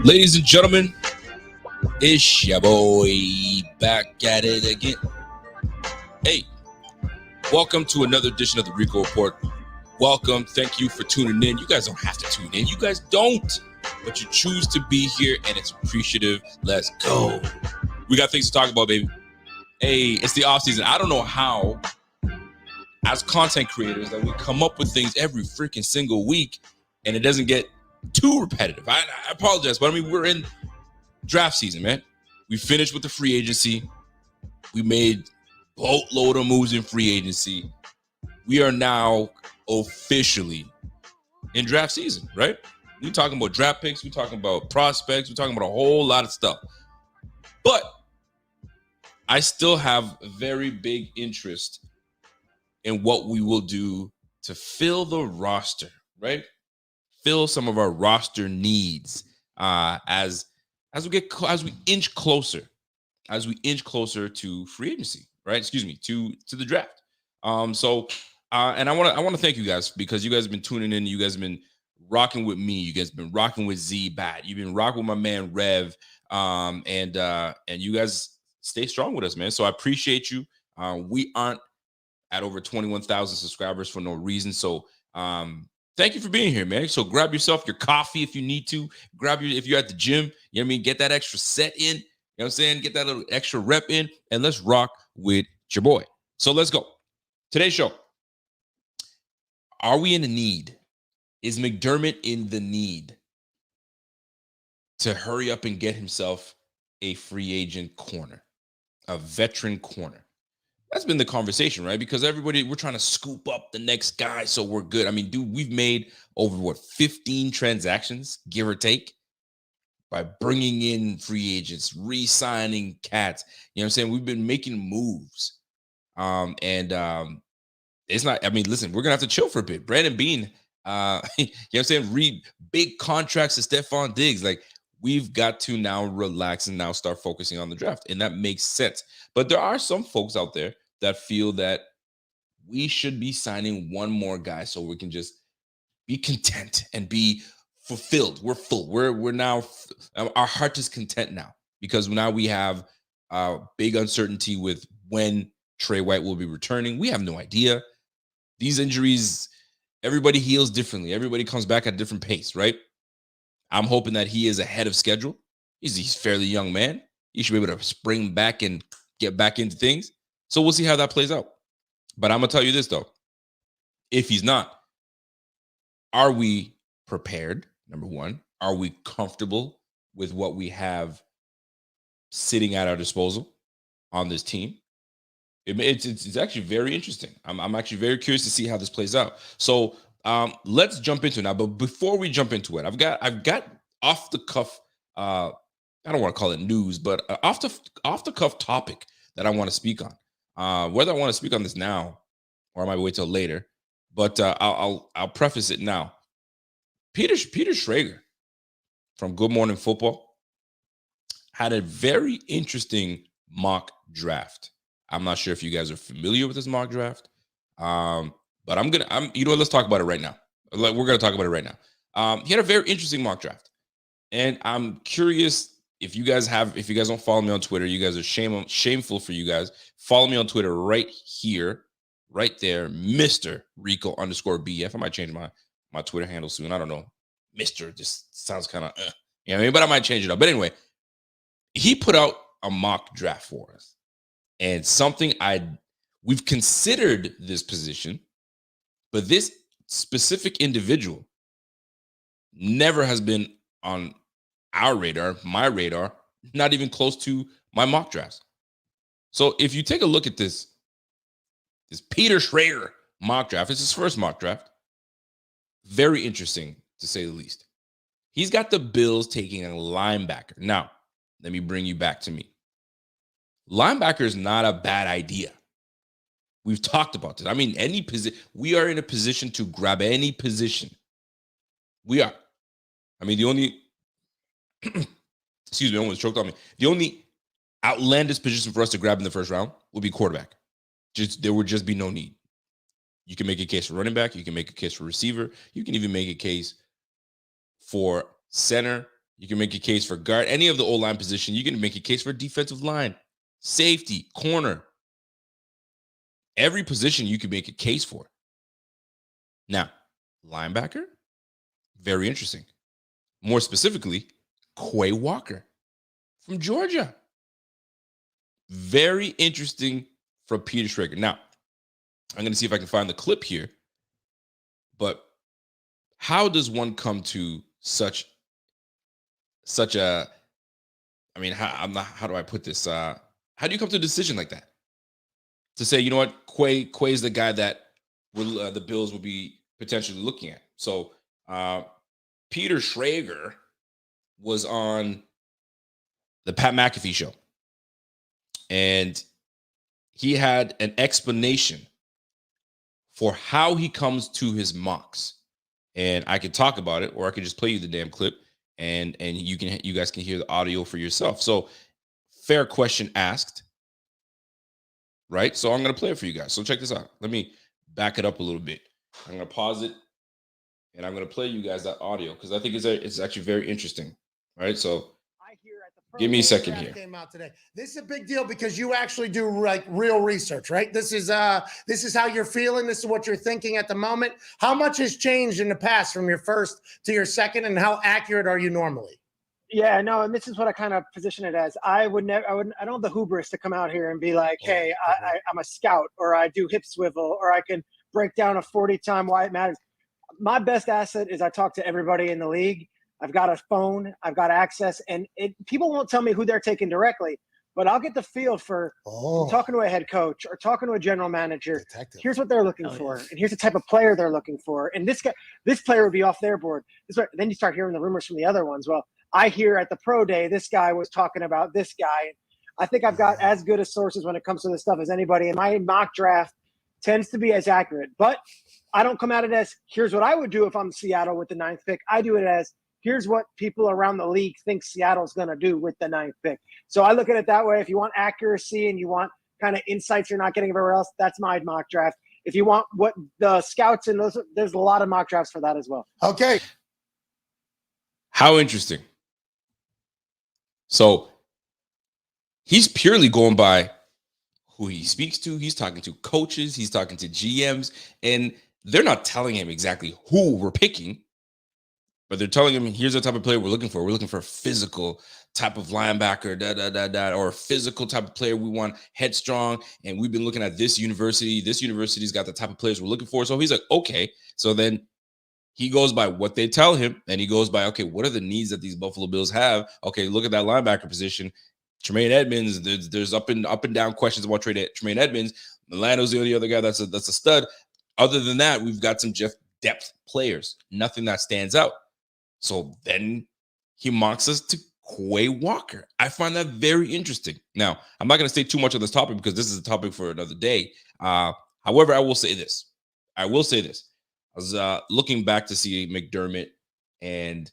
Ladies and gentlemen, it's your boy back at it again. Hey, welcome to another edition of the Rico Report. Welcome. Thank you for tuning in. You guys don't have to tune in. You guys don't, but you choose to be here and it's appreciative. Let's go. We got things to talk about, baby. Hey, it's the off season. I don't know how, as content creators, that we come up with things every freaking single week and it doesn't get too repetitive. I apologize, but I mean, we're in draft season, man. We finished with the free agency. We made boatload of moves in free agency. We are now officially in draft season, right? We're talking about draft picks. We're talking about prospects. We're talking about a whole lot of stuff. But I still have a very big interest in what we will do to fill the roster, right? Fill some of our roster needs as we inch closer to free agency, right? Excuse me, to the draft. And I want to thank you guys because you guys have been tuning in. You guys have been rocking with me. You guys have been rocking with Z-Bat. You've been rocking with my man Rev. And you guys stay strong with us, man. So I appreciate you. We aren't at over 21,000 subscribers for no reason. So thank you for being here, man. So grab yourself your coffee if you need to. If you're at the gym, you know what I mean? Get that extra set in. You know what I'm saying? Get that little extra rep in, and let's rock with your boy. So let's go. Today's show. Are we in a need? Is McDermott in the need to hurry up and get himself a free agent corner, a veteran corner? That's been the conversation, right? Because we're trying to scoop up the next guy so we're good. I mean, dude, we've made over 15 transactions, give or take, by bringing in free agents, re-signing cats. You know what I'm saying? We've been making moves. It's not, I mean, listen, we're going to have to chill for a bit. Brandon Bean, you know what I'm saying? Read big contracts to Stephon Diggs. Like, we've got to now relax and now start focusing on the draft. And that makes sense. But there are some folks out there that feel that we should be signing one more guy so we can just be content and be fulfilled. We're full. We're now, our heart is content now because now we have big uncertainty with when Tre White will be returning. We have no idea. These injuries, everybody heals differently. Everybody comes back at a different pace, right? I'm hoping that he is ahead of schedule. He's a fairly young man. He should be able to spring back and get back into things. So we'll see how that plays out. But I'm going to tell you this, though. If he's not, are we prepared? Number one, are we comfortable with what we have sitting at our disposal on this team? It's actually very interesting. I'm actually very curious to see how this plays out. So let's jump into it now. But before we jump into it, I've got off the cuff. I don't want to call it news, but off the cuff topic that I want to speak on. Whether I want to speak on this now or I might wait till later, but I'll preface it now. Peter Schrager from Good Morning Football had a very interesting mock draft. I'm not sure if you guys are familiar with this mock draft, but let's talk about it right now. We're going to talk about it right now. He had a very interesting mock draft, and I'm curious if you guys don't follow me on Twitter, you guys are shameful for you guys. Follow me on Twitter right here, right there, Mr. Rico _BF. I might change my Twitter handle soon. I don't know. Mr. just sounds kind of, you know what I mean? But I might change it up. But anyway, he put out a mock draft for us. And something we've considered this position, but this specific individual never has been on our radar, my radar, not even close to my mock drafts. So if you take a look at this Peter Schrager mock draft, it's his first mock draft. Very interesting, to say the least. He's got the Bills taking a linebacker. Now, let me bring you back to me. Linebacker is not a bad idea. We've talked about this. I mean, any position, we are in a position to grab any position. We are. I mean, the only, excuse me, I almost choked on me. The only outlandish position for us to grab in the first round would be quarterback. There would just be no need. You can make a case for running back. You can make a case for receiver. You can even make a case for center. You can make a case for guard, any of the O-line position. You can make a case for defensive line, safety, corner. Every position you can make a case for. Now, linebacker, very interesting. More specifically, Quay Walker from Georgia. Very interesting from Peter Schrager. Now, I'm going to see if I can find the clip here. But how does one come to such a, I mean, how do I put this? How do you come to a decision like that? To say, you know what, Quay is the guy that the Bills will be potentially looking at. So Peter Schrager was on the Pat McAfee show, and he had an explanation for how he comes to his mocks. And I could talk about it, or I could just play you the damn clip, and you guys can hear the audio for yourself. So, fair question asked, right? So I'm going to play it for you guys. So check this out. Let me back it up a little bit. I'm going to pause it, and I'm going to play you guys that audio because I think it's actually very interesting. All right, so give me a second here. Came out today. This is a big deal because you actually do like real research, right? This is how you're feeling. This is what you're thinking at the moment. How much has changed in the past from your first to your second, and how accurate are you normally? Yeah, no, and this is what I kind of position it as. I don't have the hubris to come out here and be like, hey, I'm a scout, or I do hip swivel, or I can break down a 40-time why it matters. My best asset is I talk to everybody in the league. I've got a phone, I've got access, and people won't tell me who they're taking directly, but I'll get the feel for talking to a head coach or talking to a general manager. Detective. Here's what they're looking for, and here's the type of player they're looking for. And this player would be off their board. Then you start hearing the rumors from the other ones. Well, I hear at the pro day, this guy was talking about this guy. I think I've got as good a sources when it comes to this stuff as anybody, and my mock draft tends to be as accurate. But I don't come at it as, here's what I would do if I'm Seattle with the 9th pick. I do it as, here's what people around the league think Seattle's going to do with the 9th pick. So I look at it that way. If you want accuracy and you want kind of insights you're not getting everywhere else, that's my mock draft. If you want what the scouts and those, there's a lot of mock drafts for that as well. Okay. How interesting. So he's purely going by who he speaks to. He's talking to coaches. He's talking to GMs. And they're not telling him exactly who we're picking, but they're telling him, here's the type of player we're looking for. We're looking for a physical type of linebacker, or a physical type of player we want, headstrong. And we've been looking at this university. This university's got the type of players we're looking for. So he's like, okay. So then he goes by what they tell him, and he goes by, okay, what are the needs that these Buffalo Bills have? Okay, look at that linebacker position. Tremaine Edmonds, there's up and down questions about Tremaine Edmonds. Milano's the only other guy that's a stud. Other than that, we've got some depth players. Nothing that stands out. So then he mocks us to Quay Walker. I find that very interesting. Now, I'm not going to say too much on this topic because this is a topic for another day. However, I will say this. I was looking back to see McDermott and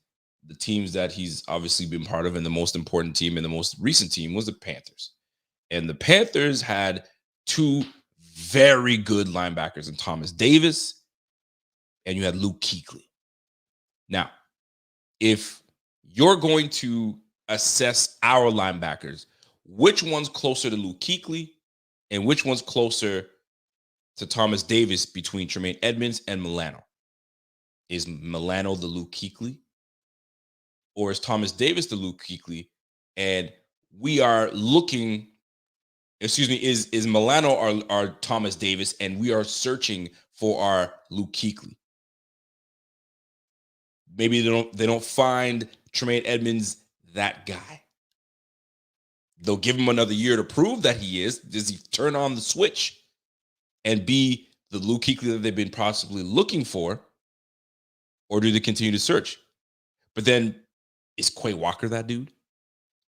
the teams that he's obviously been part of, and the most important team and the most recent team was the Panthers. And the Panthers had two very good linebackers in Thomas Davis, and you had Luke Kuechly. Now, if you're going to assess our linebackers, which one's closer to Luke Kuechly and which one's closer to Thomas Davis between Tremaine Edmonds and Milano? Is Milano the Luke Kuechly? Or is Thomas Davis the Luke Kuechly? And we are looking, is Milano our Thomas Davis, and we are searching for our Luke Kuechly? Maybe they don't find Tremaine Edmonds that guy. They'll give him another year to prove that he is. Does he turn on the switch and be the Luke Kuechly that they've been possibly looking for? Or do they continue to search? But then, is Quay Walker that dude?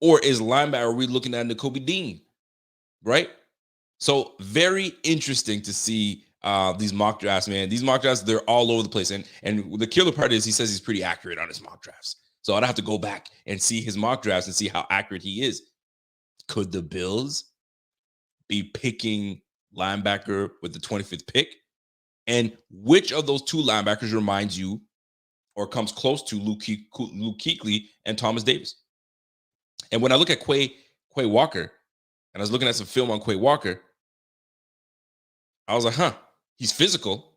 Or is linebacker, are we looking at Nakobe Dean? Right? So very interesting to see these mock drafts, man. These mock drafts, they're all over the place. And the killer part is he says he's pretty accurate on his mock drafts. So I'd have to go back and see his mock drafts and see how accurate he is. Could the Bills be picking linebacker with the 25th pick? And which of those two linebackers reminds you or comes close to Luke Kuechly and Thomas Davis. And when I look at Quay Walker, and I was looking at some film on Quay Walker, I was like, he's physical,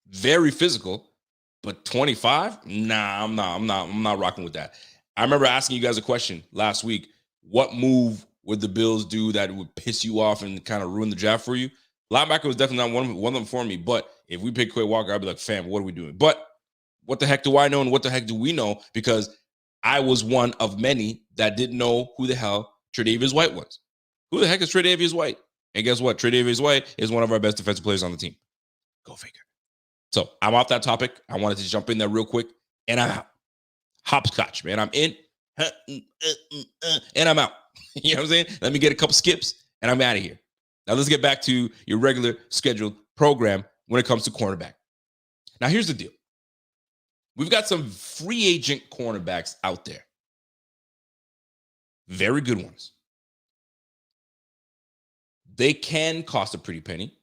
very physical, but 25? Nah, I'm not rocking with that. I remember asking you guys a question last week. What move would the Bills do that would piss you off and kind of ruin the draft for you? Linebacker was definitely not one of them for me. But if we pick Quay Walker, I'd be like, fam, what are we doing? But what the heck do I know and what the heck do we know? Because I was one of many that didn't know who the hell Tre White was. Who the heck is Tre White? And guess what? Tre White is one of our best defensive players on the team. Go figure. So I'm off that topic. I wanted to jump in there real quick. And I'm out. Hopscotch, man. I'm in. And I'm out. You know what I'm saying? Let me get a couple skips and I'm out of here. Now let's get back to your regular scheduled program when it comes to cornerback. Now here's the deal. We've got some free agent cornerbacks out there. Very good ones. They can cost a pretty penny.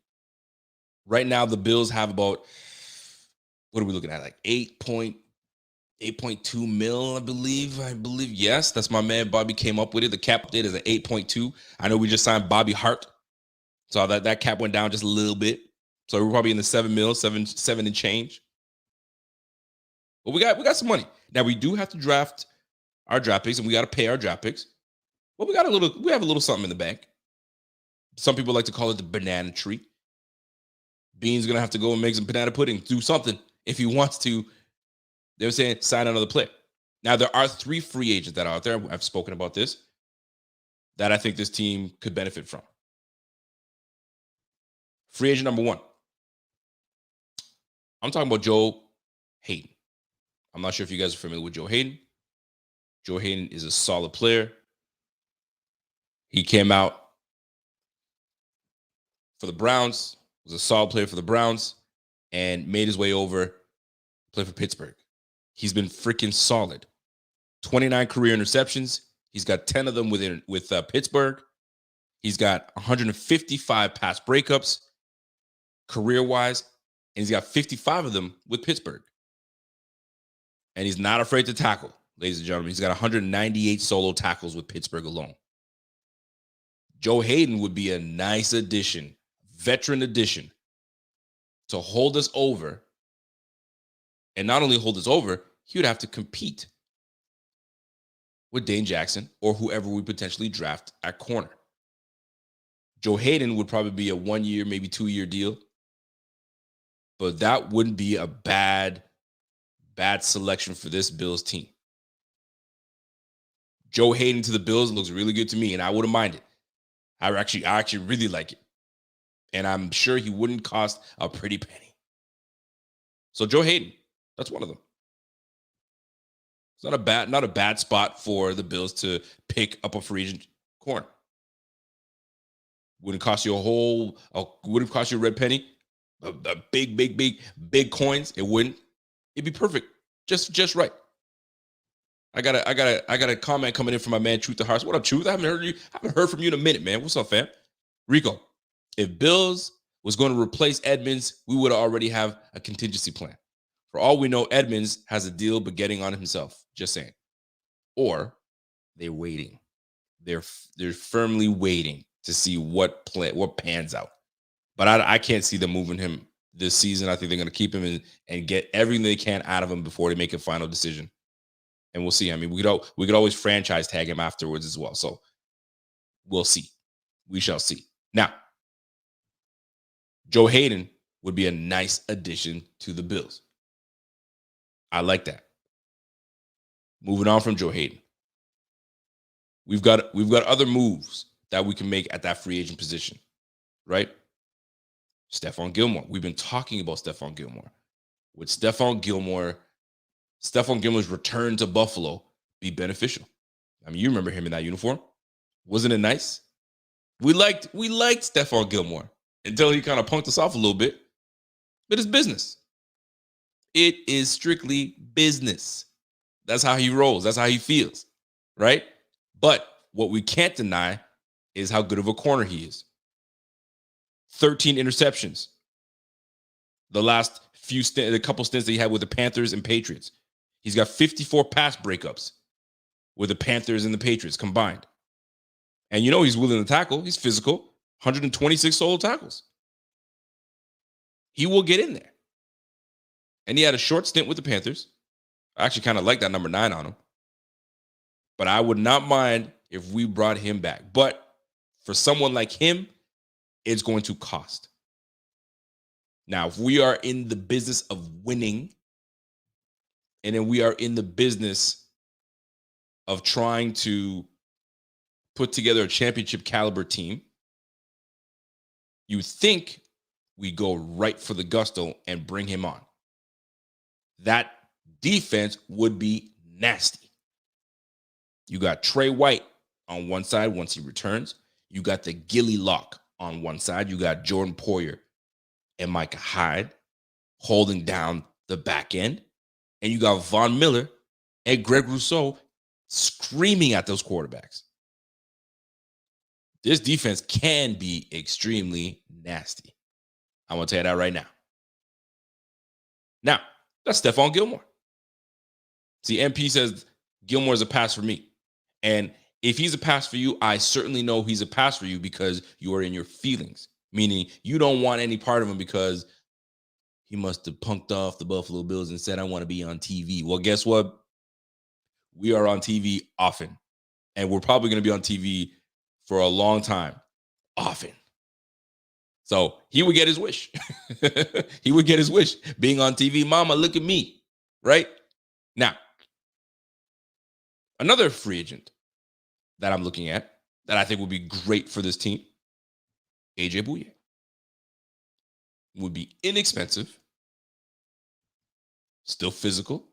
Right now, the Bills have about, what are we looking at? Like 8.2 mil, I believe. Yes, that's my man. Bobby came up with it. The cap did is an 8.2. I know we just signed Bobby Hart. So that cap went down just a little bit. So we're probably in the 7 mil, seven and change. But we got some money. Now we do have to draft our draft picks and we got to pay our draft picks. But we have a little something in the bank. Some people like to call it the banana tree. Bean's going to have to go and make some banana pudding, do something if he wants to. They're saying sign another player. Now, there are 3 free agents that are out there. I've spoken about this that I think this team could benefit from. Free agent number 1. I'm talking about Joe Hayden. I'm not sure if you guys are familiar with Joe Hayden. Joe Hayden is a solid player. He came out for the Browns, was a solid player for the Browns, and made his way over, play for Pittsburgh. He's been freaking solid. 29 career interceptions. He's got 10 of them with Pittsburgh. He's got 155 pass breakups career-wise, and he's got 55 of them with Pittsburgh. And he's not afraid to tackle, ladies and gentlemen. He's got 198 solo tackles with Pittsburgh alone. Joe Hayden would be a nice addition, veteran addition, to hold us over. And not only hold us over, he would have to compete with Dane Jackson or whoever we potentially draft at corner. Joe Hayden would probably be a 1-year, maybe 2-year deal. But that wouldn't be a bad selection for this Bills team. Joe Hayden to the Bills looks really good to me, and I wouldn't mind it. I actually really like it. And I'm sure he wouldn't cost a pretty penny. So Joe Hayden, that's one of them. It's not a bad spot for the Bills to pick up a free agent corner. Wouldn't cost you wouldn't cost you a red penny. A big coins. It wouldn't. It'd be perfect. Just right. I got a comment coming in from my man Truth to Hearts. What up, Truth? I haven't heard from you in a minute, man. What's up, fam? Rico, if Bills was going to replace Edmonds, we would already have a contingency plan. For all we know, Edmonds has a deal begetting on himself. Just saying. Or they're waiting. They're firmly waiting to see what pans out. But I can't see them moving him this season. I think they're going to keep him and get everything they can out of him before they make a final decision. And we'll see. I mean, we could always franchise tag him afterwards as well. So we'll see. We shall see. Now, Joe Hayden would be a nice addition to the Bills. I like that. Moving on from Joe Hayden. We've got other moves that we can make at that free agent position, right? Stephon Gilmore. We've been talking about Stephon Gilmore. Would Stephon Gilmore's return to Buffalo be beneficial? I mean, you remember him in that uniform. Wasn't it nice? We liked Stephon Gilmore until he kind of punked us off a little bit. But it's business. It is strictly business. That's how he rolls. That's how he feels, right? But what we can't deny is how good of a corner he is. 13 interceptions the last a couple stints that he had with the Panthers and Patriots. He's got 54 pass breakups with the Panthers and the Patriots combined. And he's willing to tackle. He's physical. 126 solo tackles. He will get in there. And he had a short stint with the Panthers. I actually kind of like that number 9 on him. But I would not mind if we brought him back. But for someone like him, it's going to cost. Now, if we are in the business of winning, and then we are in the business of trying to put together a championship caliber team, you think we go right for the gusto and bring him on. That defense would be nasty. You got Tre White on one side once he returns. You got the Gilly Lock on one side. You got Jordan Poyer and Micah Hyde holding down the back end. And you got Von Miller and Greg Rousseau screaming at those quarterbacks. This defense can be extremely nasty. I'm going to tell you that right now. Now, that's Stephon Gilmore. See, MP says Gilmore is a pass for me. And if he's a pass for you, I certainly know he's a pass for you because you are in your feelings. Meaning you don't want any part of him because he must have punked off the Buffalo Bills and said, I want to be on TV. Well, guess what? We are on TV often. And we're probably going to be on TV for a long time. Often. So he would get his wish. He would get his wish. Being on TV, mama, look at me. Right? Now, another free agent that I'm looking at that I think would be great for this team, AJ Bouye. Would be inexpensive, still physical,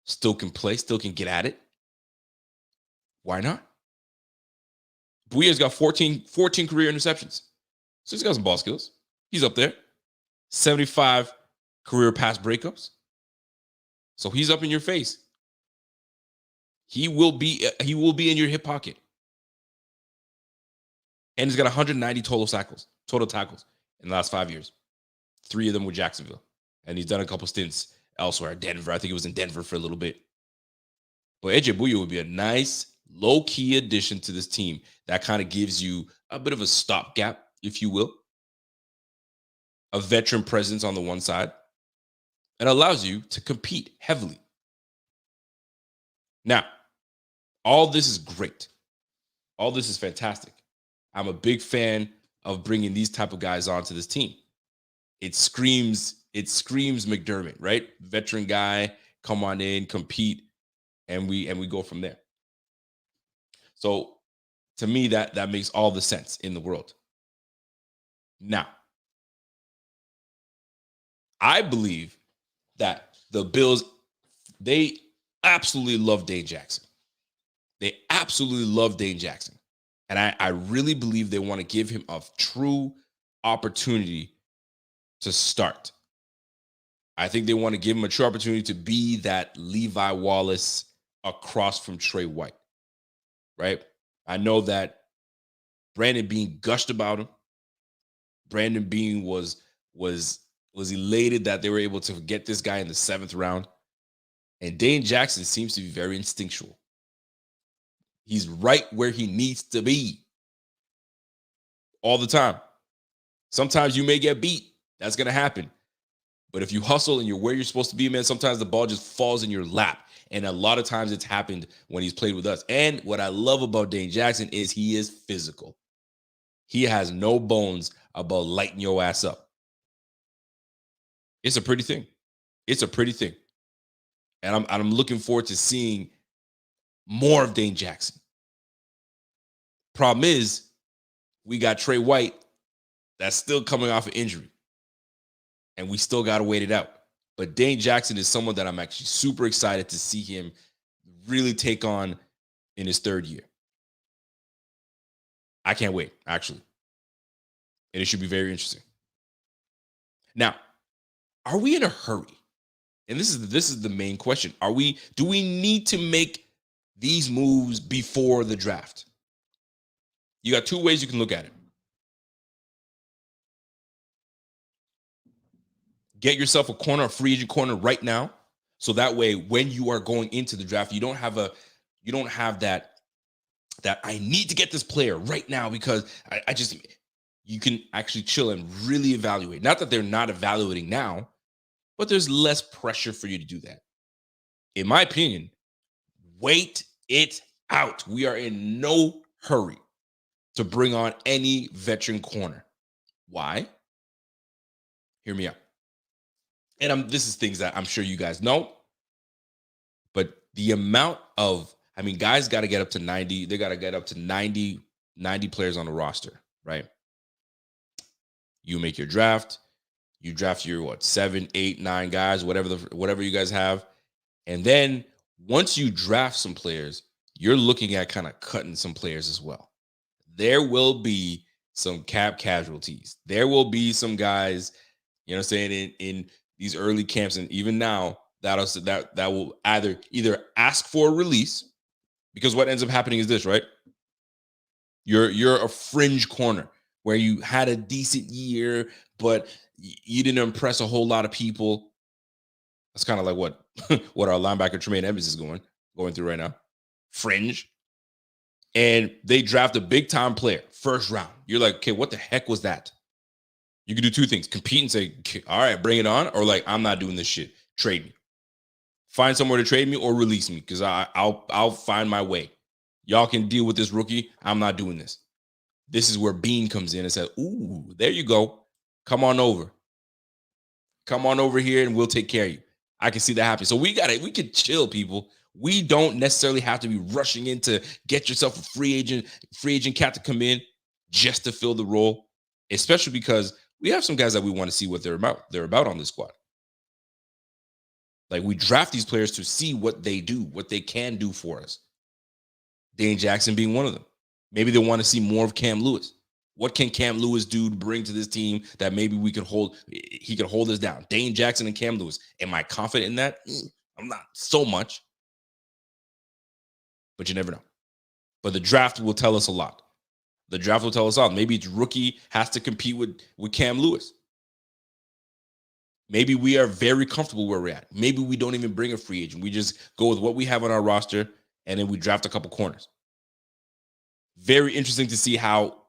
still can play, still can get at it. Why not? Bouye's got 14 career interceptions. So he's got some ball skills. He's up there. 75 career pass breakups. So he's up in your face. He will be in your hip pocket. And he's got 190 total tackles in the last 5 years. 3 of them with Jacksonville. And he's done a couple stints elsewhere. Denver. I think he was in Denver for a little bit. But AJ Bouye would be a nice, low-key addition to this team that kind of gives you a bit of a stopgap, if you will. A veteran presence on the one side. And allows you to compete heavily. Now, all this is great. All this is fantastic. I'm a big fan of bringing these type of guys onto this team. It screams McDermott, right? Veteran guy, come on in, compete, and we go from there. So to me, that makes all the sense in the world. Now, I believe that the Bills, they absolutely love Dane Jackson. They absolutely love Dane Jackson. And I really believe they want to give him a true opportunity to start. I think they want to give him a true opportunity to be that Levi Wallace across from Tre White, right? I know that Brandon Beane gushed about him. Brandon Beane was elated that they were able to get this guy in the 7th round. And Dane Jackson seems to be very instinctual. He's right where he needs to be all the time. Sometimes you may get beat. That's going to happen. But if you hustle and you're where you're supposed to be, man, sometimes the ball just falls in your lap. And a lot of times it's happened when he's played with us. And what I love about Dane Jackson is he is physical. He has no bones about lighting your ass up. It's a pretty thing. It's a pretty thing. And I'm looking forward to seeing more of Dane Jackson. Problem is, we got Tre White that's still coming off an injury. And we still got to wait it out. But Dane Jackson is someone that I'm actually super excited to see him really take on in his 3rd year. I can't wait, actually. And it should be very interesting. Now, are we in a hurry? And this is the main question. Do we need to make these moves before the draft? You got 2 ways you can look at it. Get yourself a free agent corner right now. So that way, when you are going into the draft, you don't have that I need to get this player right now because you can actually chill and really evaluate. Not that they're not evaluating now, but there's less pressure for you to do that. In my opinion, wait it out. We are in no hurry to bring on any veteran corner. Why? Hear me out. And this is things that I'm sure you guys know, but the amount of, guys got to get up to 90. They got to get up to 90 players on the roster, right? You make your draft. You draft your 7, 8, 9 guys, whatever you guys have. And then once you draft some players, you're looking at kind of cutting some players as well. There will be some cap casualties. There will be some guys, you know what I'm saying, in these early camps and even now that will either ask for a release, because what ends up happening is this, right? You're a fringe corner where you had a decent year, but you didn't impress a whole lot of people. That's kind of like what our linebacker Tremaine Evans is going through right now. Fringe. And they draft a big time player, first round. You're like, okay, what the heck was that? You can do two things: compete and say, all right, bring it on, or like, I'm not doing this shit. Trade me. Find somewhere to trade me or release me, because I'll find my way. Y'all can deal with this rookie. I'm not doing this. This is where Bean comes in and says, ooh, there you go. Come on over. Come on over here and we'll take care of you. I can see that happen. So we could chill, people. We don't necessarily have to be rushing in to get yourself a free agent cat to come in just to fill the role, especially because we have some guys that we want to see what they're about on this squad. Like, we draft these players to see what they do, what they can do for us. Dane Jackson being one of them. Maybe they want to see more of Cam Lewis. What can Cam Lewis do to bring to this team that maybe he can hold us down? Dane Jackson and Cam Lewis. Am I confident in that? I'm not so much. But you never know. But the draft will tell us a lot. The draft will tell us all. Maybe its rookie has to compete with Cam Lewis. Maybe we are very comfortable where we're at. Maybe we don't even bring a free agent. We just go with what we have on our roster, and then we draft a couple corners. Very interesting to see how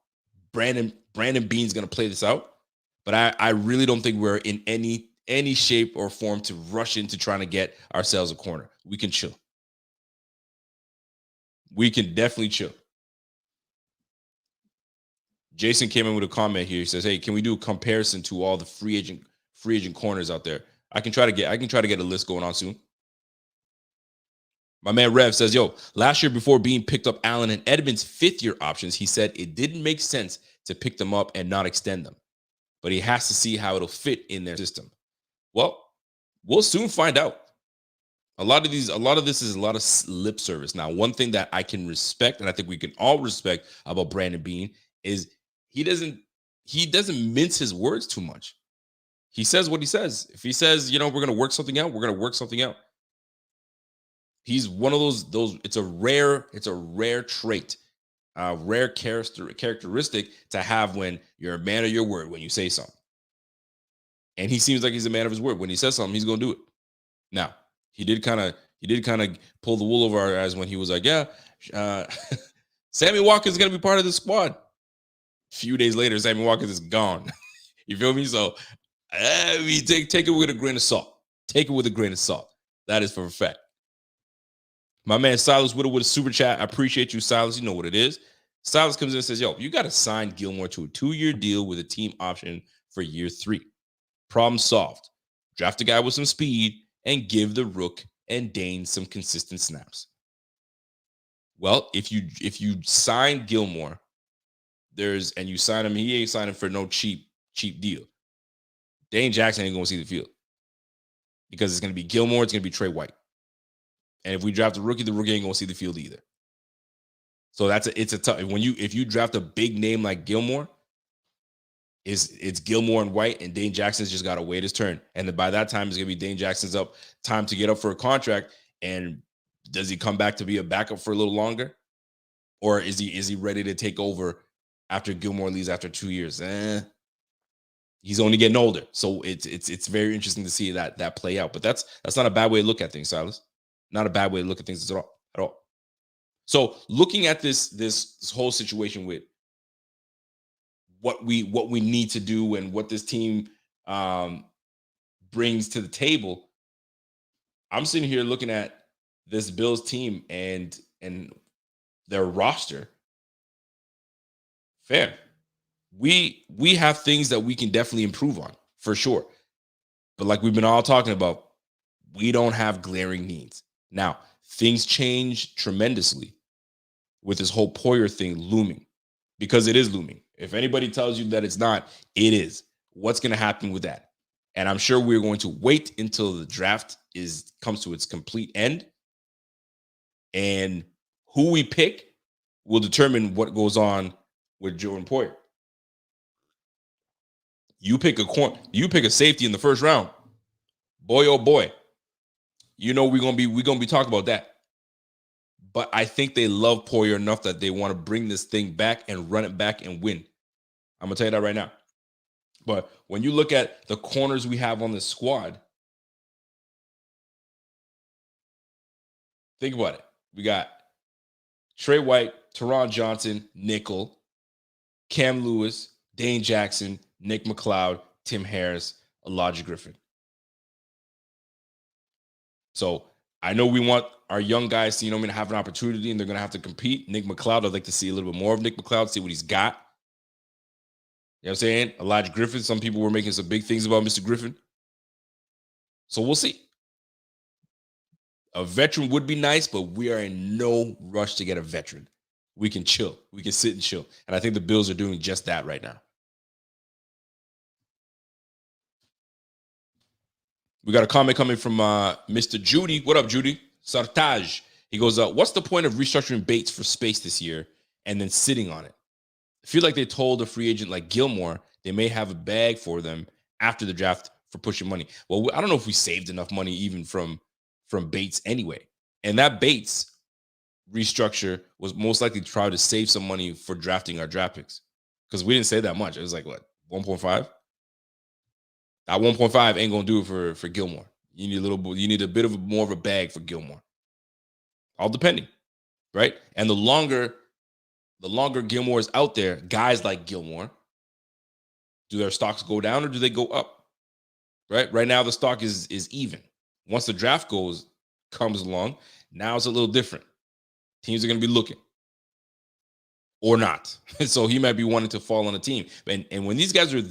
Brandon Beane's going to play this out. But I really don't think we're in any shape or form to rush into trying to get ourselves a corner. We can chill. We can definitely chill. Jason came in with a comment here. He says, "Hey, can we do a comparison to all the free agent corners out there?" I can try to get a list going on soon. My man Rev says, "Yo, last year before Bean picked up Allen and Edmonds' fifth-year options, he said it didn't make sense to pick them up and not extend them. But he has to see how it'll fit in their system." Well, we'll soon find out. A lot of this is a lot of lip service. Now, one thing that I can respect, and I think we can all respect about Brandon Bean, is he doesn't mince his words too much. He says what he says. If he says, we're going to work something out, we're going to work something out. He's one of those. It's a rare trait, rare characteristic to have when you're a man of your word when you say something. And he seems like he's a man of his word. When he says something, he's going to do it. Now, he did kind of pull the wool over our eyes when he was like, Sammy Watkins is going to be part of the squad. A few days later, Sammy Watkins is gone. You feel me? So, take it with a grain of salt. Take it with a grain of salt. That is for a fact. My man Silas Whittle with a super chat. I appreciate you, Silas. You know what it is. Silas comes in and says, "Yo, you got to sign Gilmore to a 2-year deal with a team option for year 3. Problem solved. Draft a guy with some speed and give the Rook and Dane some consistent snaps." Well, if you sign Gilmore, and you sign him, he ain't signing for no cheap deal. Dane Jackson ain't going to see the field because it's going to be Gilmore. It's going to be Tre White. And if we draft the rookie ain't going to see the field either. So it's a tough. If you draft a big name like Gilmore, it's Gilmore and White, and Dane Jackson's just got to wait his turn. And then by that time, it's going to be Dane Jackson's time to get up for a contract. And does he come back to be a backup for a little longer? Or is he ready to take over after Gilmore leaves after 2 years? He's only getting older, so it's very interesting to see that play out. But that's not a bad way to look at things, Silas. Not a bad way to look at things at all. So looking at this whole situation with what we need to do and what this team brings to the table, I'm sitting here looking at this Bills team and their roster. Fair. We have things that we can definitely improve on, for sure. But like we've been all talking about, we don't have glaring needs. Now, things change tremendously with this whole Poyer thing looming, because it is looming. If anybody tells you that it's not, it is. What's going to happen with that? And I'm sure we're going to wait until the draft comes to its complete end. And who we pick will determine what goes on with Jordan Poyer. You pick a safety in the first round. Boy, oh boy. You know we're gonna be talking about that. But I think they love Poyer enough that they want to bring this thing back and run it back and win. I'm gonna tell you that right now. But when you look at the corners we have on this squad, think about it. We got Tre White, Teron Johnson, nickel, Cam Lewis, Dane Jackson, Nick McLeod, Tim Harris, Elijah Griffin. So I know we want our young guys to, have an opportunity, and they're going to have to compete. Nick McLeod, I'd like to see a little bit more of Nick McLeod, see what he's got. You know what I'm saying? Elijah Griffin, some people were making some big things about Mr. Griffin. So we'll see. A veteran would be nice, but we are in no rush to get a veteran. We can chill. We can sit and chill. And I think the Bills are doing just that right now. We got a comment coming from Mr. Judy. What up, Judy? Sartaj. He goes, what's the point of restructuring Bates for space this year and then sitting on it? I feel like they told a free agent like Gilmore they may have a bag for them after the draft for pushing money. Well, I don't know if we saved enough money even from Bates anyway. And that Bates restructure was most likely to try to save some money for drafting our draft picks, because we didn't save that much. It was like, what, 1.5? That 1.5 ain't gonna do it for Gilmore. You need a bit of more of a bag for Gilmore. All depending, right? And the longer Gilmore is out there, guys like Gilmore, do their stocks go down or do they go up? Right? Right now the stock is even. Once the draft comes along, now it's a little different. Teams are gonna be looking. Or not. So he might be wanting to fall on a team. And when these guys are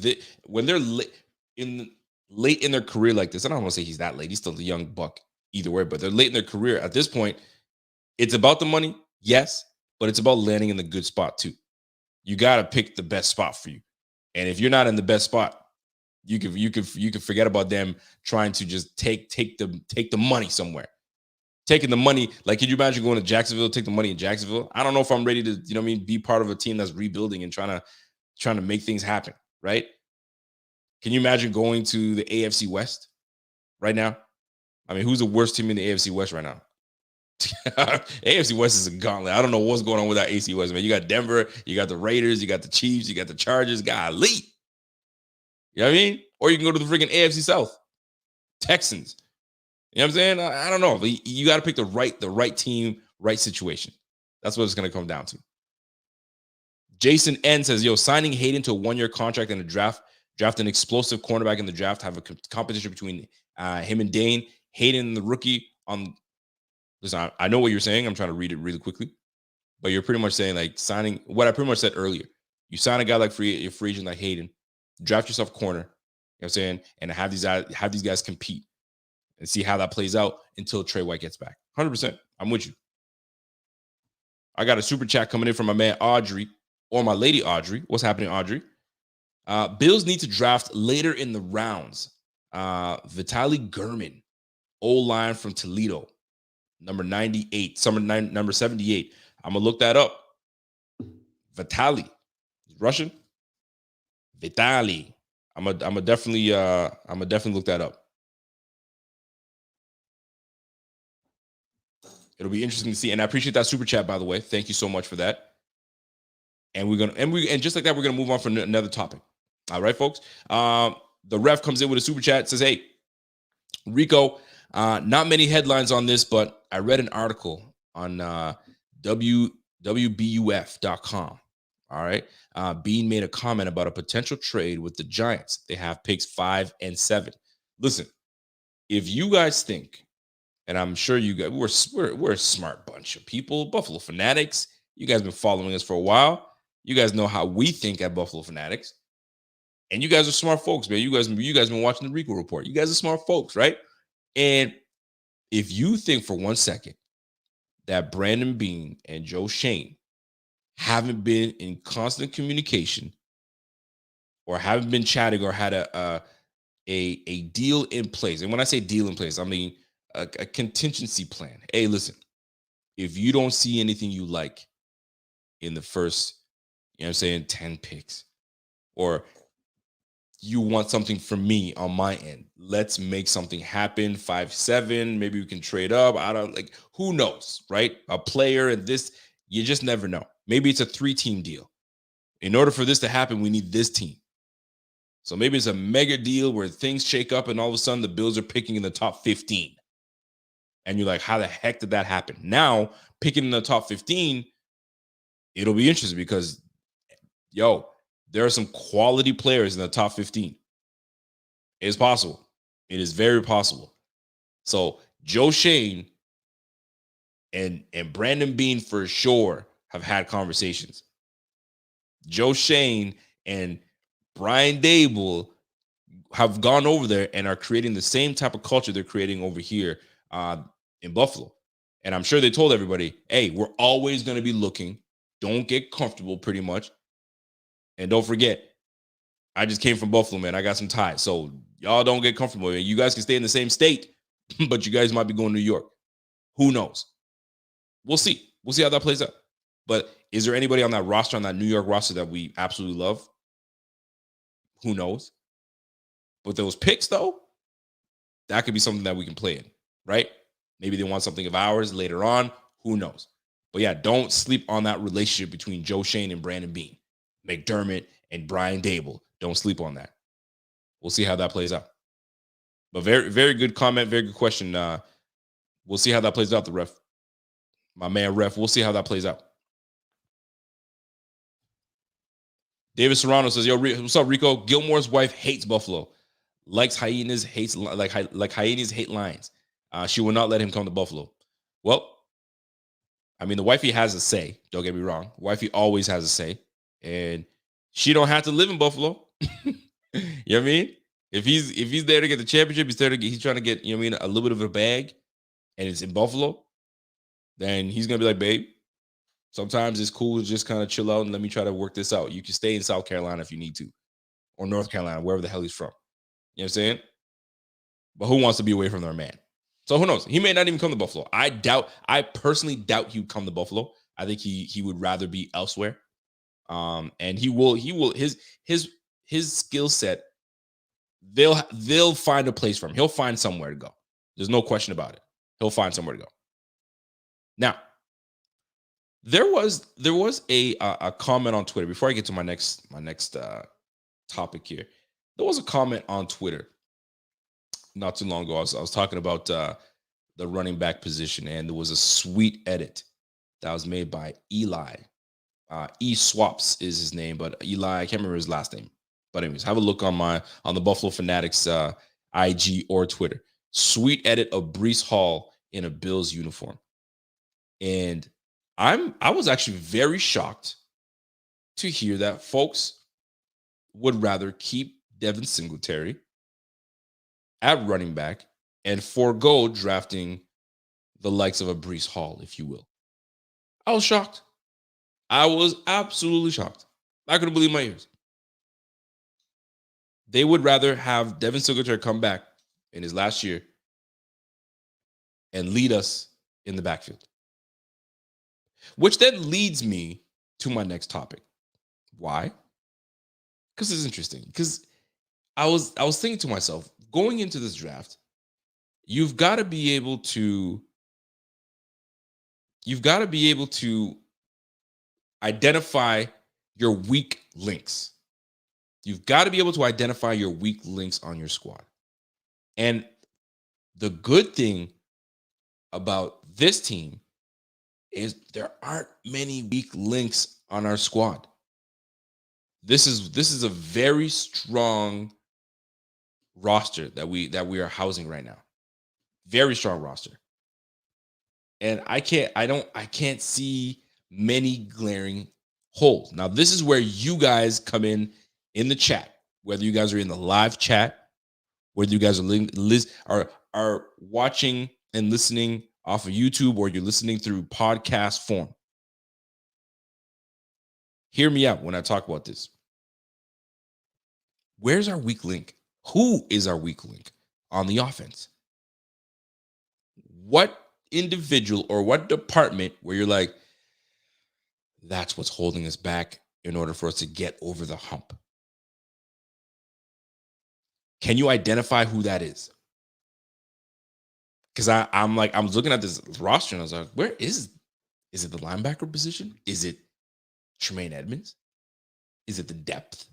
when they're late in their career like this, I don't want to say he's that late. He's still a young buck either way, but they're late in their career. At this point, it's about the money, yes, but it's about landing in the good spot too. You got to pick the best spot for you. And if you're not in the best spot, you can forget about them trying to just take the money somewhere. Taking the money, like, could you imagine going to Jacksonville, take the money in Jacksonville? I don't know if I'm ready to, be part of a team that's rebuilding and trying to make things happen, right? Can you imagine going to the AFC West right now? I mean, who's the worst team in the AFC West right now? AFC West is a gauntlet. I don't know what's going on with that AFC West, man. You got Denver, you got the Raiders, you got the Chiefs, you got the Chargers. Golly. You know what I mean? Or you can go to the freaking AFC South. Texans. You know what I'm saying? I don't know. You got to pick the right team, right situation. That's what it's going to come down to. Jason N says, signing Hayden to a 1-year contract in the draft an explosive cornerback in the draft, have a competition between him and Dane. Hayden, the rookie. Listen, I know what you're saying. I'm trying to read it really quickly. But you're pretty much saying, like, signing what I pretty much said earlier. You sign a guy like free agent like Hayden, draft yourself corner, you know what I'm saying, and have these guys compete and see how that plays out until Tre White gets back. 100%. I'm with you. I got a super chat coming in from my man Audrey, or my lady Audrey. What's happening, Audrey? Bills need to draft later in the rounds. Vitaly Gurman, O-line from Toledo, number 98, number 78. I'm gonna look that up. Vitaly, Russian. Vitaly. I'm gonna definitely look that up. It'll be interesting to see, and I appreciate that super chat, by the way. Thank you so much for that. And just like that, we're gonna move on for another topic. All right, folks. The ref comes in with a super chat, says, hey, Rico, not many headlines on this, but I read an article on WBUF.com. All right. Bean made a comment about a potential trade with the Giants. They have picks 5 and 7. Listen, if you guys think, and I'm sure you guys, we're a smart bunch of people, Buffalo Fanatics. You guys been following us for a while. You guys know how we think at Buffalo Fanatics. And you guys are smart folks, man. You guys been watching the Rico Report. You guys are smart folks, right? And if you think for 1 second that Brandon Bean and Joe Shane haven't been in constant communication or haven't been chatting or had a deal in place, and when I say deal in place, I mean a contingency plan. Hey, listen, if you don't see anything you like in the first, 10 picks, or you want something from me on my end, let's make something happen. 5-7, maybe we can trade up. I don't who knows, right? A player and this, you just never know. Maybe it's a 3-team deal. In order for this to happen, we need this team. So maybe it's a mega deal where things shake up and all of a sudden the Bills are picking in the top 15. And you're like, how the heck did that happen? Now, picking in the top 15, it'll be interesting because, there are some quality players in the top 15. It's possible. It is very possible. So Joe Shane and Brandon Bean for sure have had conversations. Joe Shane and Brian Dable have gone over there and are creating the same type of culture they're creating over here in Buffalo. And I'm sure they told everybody, hey, we're always going to be looking. Don't get comfortable, pretty much. And don't forget, I just came from Buffalo, man. I got some ties. So y'all don't get comfortable. You guys can stay in the same state, but you guys might be going to New York. Who knows? We'll see. We'll see how that plays out. But is there anybody on that roster, on that New York roster, that we absolutely love? Who knows? But those picks, though, that could be something that we can play in, right? Maybe they want something of ours later on. Who knows? But yeah, don't sleep on that relationship between Joe Shane and Brandon Bean, McDermott and Brian Dable. Don't sleep on that. We'll see how that plays out. But very, very good comment. Very good question. We'll see how that plays out, the ref. My man, ref. We'll see how that plays out. David Serrano says, yo, what's up, Rico? Gilmore's wife hates Buffalo. Likes hyenas, hates like hyenas hate lions. She will not let him come to Buffalo. Well, I mean, the wifey has a say. Don't get me wrong. Wifey always has a say. And she don't have to live in Buffalo. You know what I mean? If he's there to get the championship, he's trying to get, a little bit of a bag, and it's in Buffalo, then he's gonna be like, babe, sometimes it's cool to just kind of chill out and let me try to work this out. You can stay in South Carolina if you need to, or North Carolina, wherever the hell he's from. You know what I'm saying? But who wants to be away from their man? So who knows? He may not even come to Buffalo. I personally doubt he would come to Buffalo. I think he would rather be elsewhere. And he will his skill set, they'll find a place for him. He'll find somewhere to go. There's no question about it. He'll find somewhere to go. Now, there was a comment on Twitter before I get to my next topic here. There was a comment on Twitter not too long ago. I was talking about the running back position, and there was a sweet edit that was made by Eli. E-Swaps is his name, but Eli, I can't remember his last name. But anyways, have a look on the Buffalo Fanatics IG or Twitter. Sweet edit of Breece Hall in a Bills uniform. And I was actually very shocked to hear that folks would rather keep Devin Singletary at running back and forego drafting the likes of a Breece Hall, if you will. I was shocked. I was absolutely shocked. I couldn't believe my ears. They would rather have Devin Singletary come back in his last year and lead us in the backfield. Which then leads me to my next topic. Why? Because it's interesting. Because I was thinking to myself, going into this draft, you've got to be able to identify your weak links. You've got to be able to identify your weak links on your squad. And the good thing about this team is there aren't many weak links on our squad. This is a very strong roster that we are housing right now. Very strong roster. And I can't see many glaring holes. Now, this is where you guys come in the chat, whether you guys are in the live chat, whether you guys are watching and listening off of YouTube, or you're listening through podcast form. Hear me out when I talk about this. Where's our weak link? Who is our weak link on the offense? What individual or what department where you're like, that's what's holding us back in order for us to get over the hump? Can you identify who that is? Because I was looking at this roster and I was like, where is it the linebacker position? Is it Tremaine Edmonds? Is it the depth?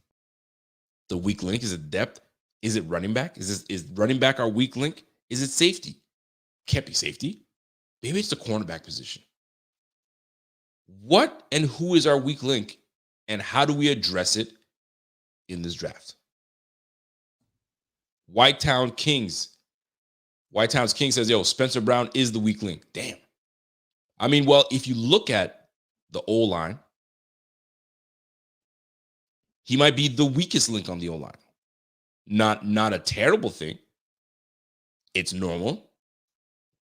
The weak link? Is it depth? Is it running back? Is running back our weak link? Is it safety? Can't be safety. Maybe it's the cornerback position. What and who is our weak link, and how do we address it in this draft? Whitetown's King says, yo, Spencer Brown is the weak link. Damn. I mean, well, if you look at the O-line, he might be the weakest link on the O-line. Not a terrible thing. It's normal.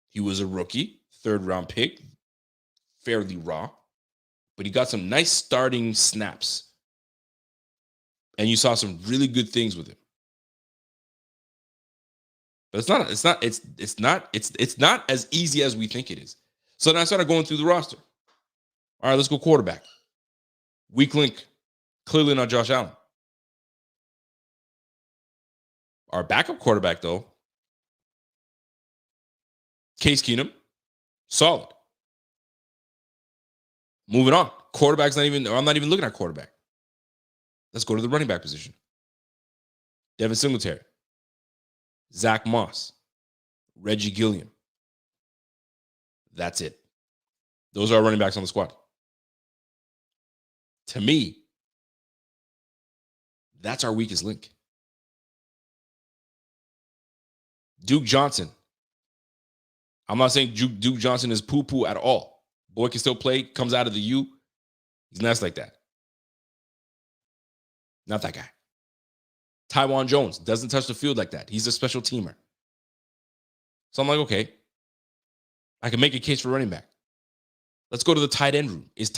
He was a rookie, 3rd-round pick, fairly raw, but he got some nice starting snaps. And you saw some really good things with him. But it's not as easy as we think it is. So then I started going through the roster. All right, let's go quarterback. Weak link, clearly not Josh Allen. Our backup quarterback, though, Case Keenum, solid. Moving on. I'm not even looking at quarterback. Let's go to the running back position. Devin Singletary, Zach Moss, Reggie Gilliam. That's it. Those are our running backs on the squad. To me, that's our weakest link. Duke Johnson. I'm not saying Duke Johnson is poo-poo at all. Boy can still play, comes out of the U. He's nice like that. Not that guy. Tywan Jones doesn't touch the field like that. He's a special teamer. So I'm like, okay, I can make a case for running back. Let's go to the tight end room. Is the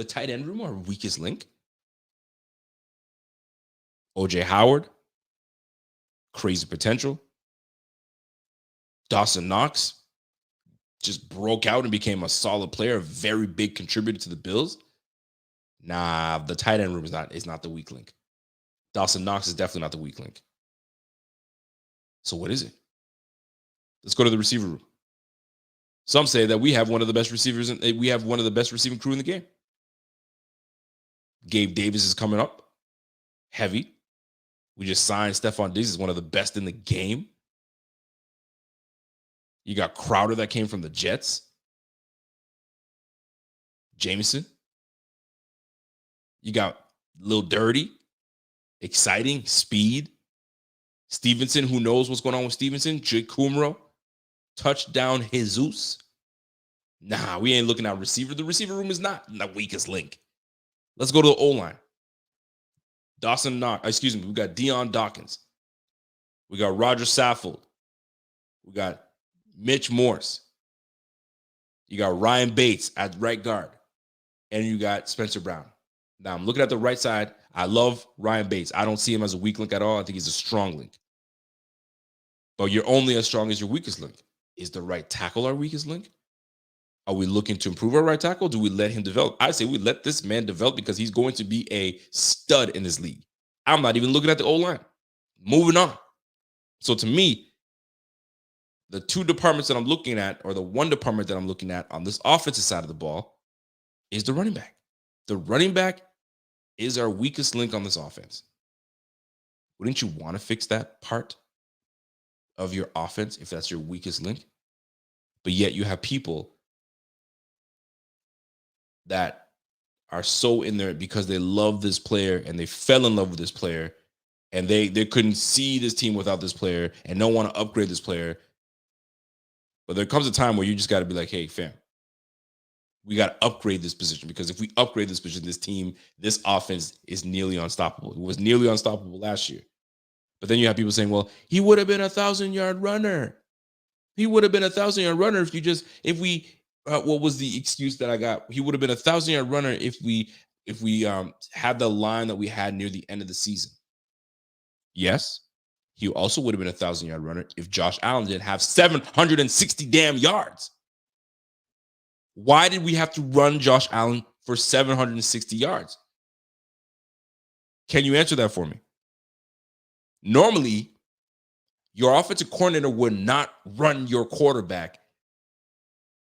tight end room our weakest link? OJ Howard, crazy potential. Dawson Knox just broke out and became a solid player, a very big contributor to the Bills. Nah, the tight end room is not the weak link. Dawson Knox is definitely not the weak link. So what is it? Let's go to the receiver room. Some say that we have one of the best receivers and we have one of the best receiving crew in the game. Gabe Davis is coming up. Heavy. We just signed Stephon Diggs as one of the best in the game. You got Crowder that came from the Jets. Jameson. You got Lil Dirty. Exciting. Speed. Stevenson, who knows what's going on with Stevenson? Jake Kumro. Touchdown Jesus. Nah, we ain't looking at receiver. The receiver room is not the weakest link. Let's go to the O-line. We got Deion Dawkins. We got Roger Saffold. We got Mitch Morse. You got Ryan Bates at right guard. And you got Spencer Brown. Now, I'm looking at the right side. I love Ryan Bates. I don't see him as a weak link at all. I think he's a strong link. But you're only as strong as your weakest link. Is the right tackle our weakest link? Are we looking to improve our right tackle? Do we let him develop? I say we let this man develop because he's going to be a stud in this league. I'm not even looking at the O-line. Moving on. So to me, the two departments that I'm looking at, or the one department that I'm looking at on this offensive side of the ball, is the running back. The running back is our weakest link on this offense. Wouldn't you want to fix that part of your offense if that's your weakest link? But yet you have people that are so in there because they love this player and they fell in love with this player and they couldn't see this team without this player and don't want to upgrade this player. But there comes a time where you just got to be like, hey, fam, we got to upgrade this position, because if we upgrade this position, this team, this offense is nearly unstoppable. It was nearly unstoppable last year. But then you have people saying, well, he would have been 1,000-yard runner. He would have been 1,000-yard runner what was the excuse that I got? He would have been 1,000-yard runner if we had the line that we had near the end of the season. Yes, he also would have been 1,000-yard runner if Josh Allen didn't have 760 damn yards. Why did we have to run Josh Allen for 760 yards? Can you answer that for me? Normally, your offensive coordinator would not run your quarterback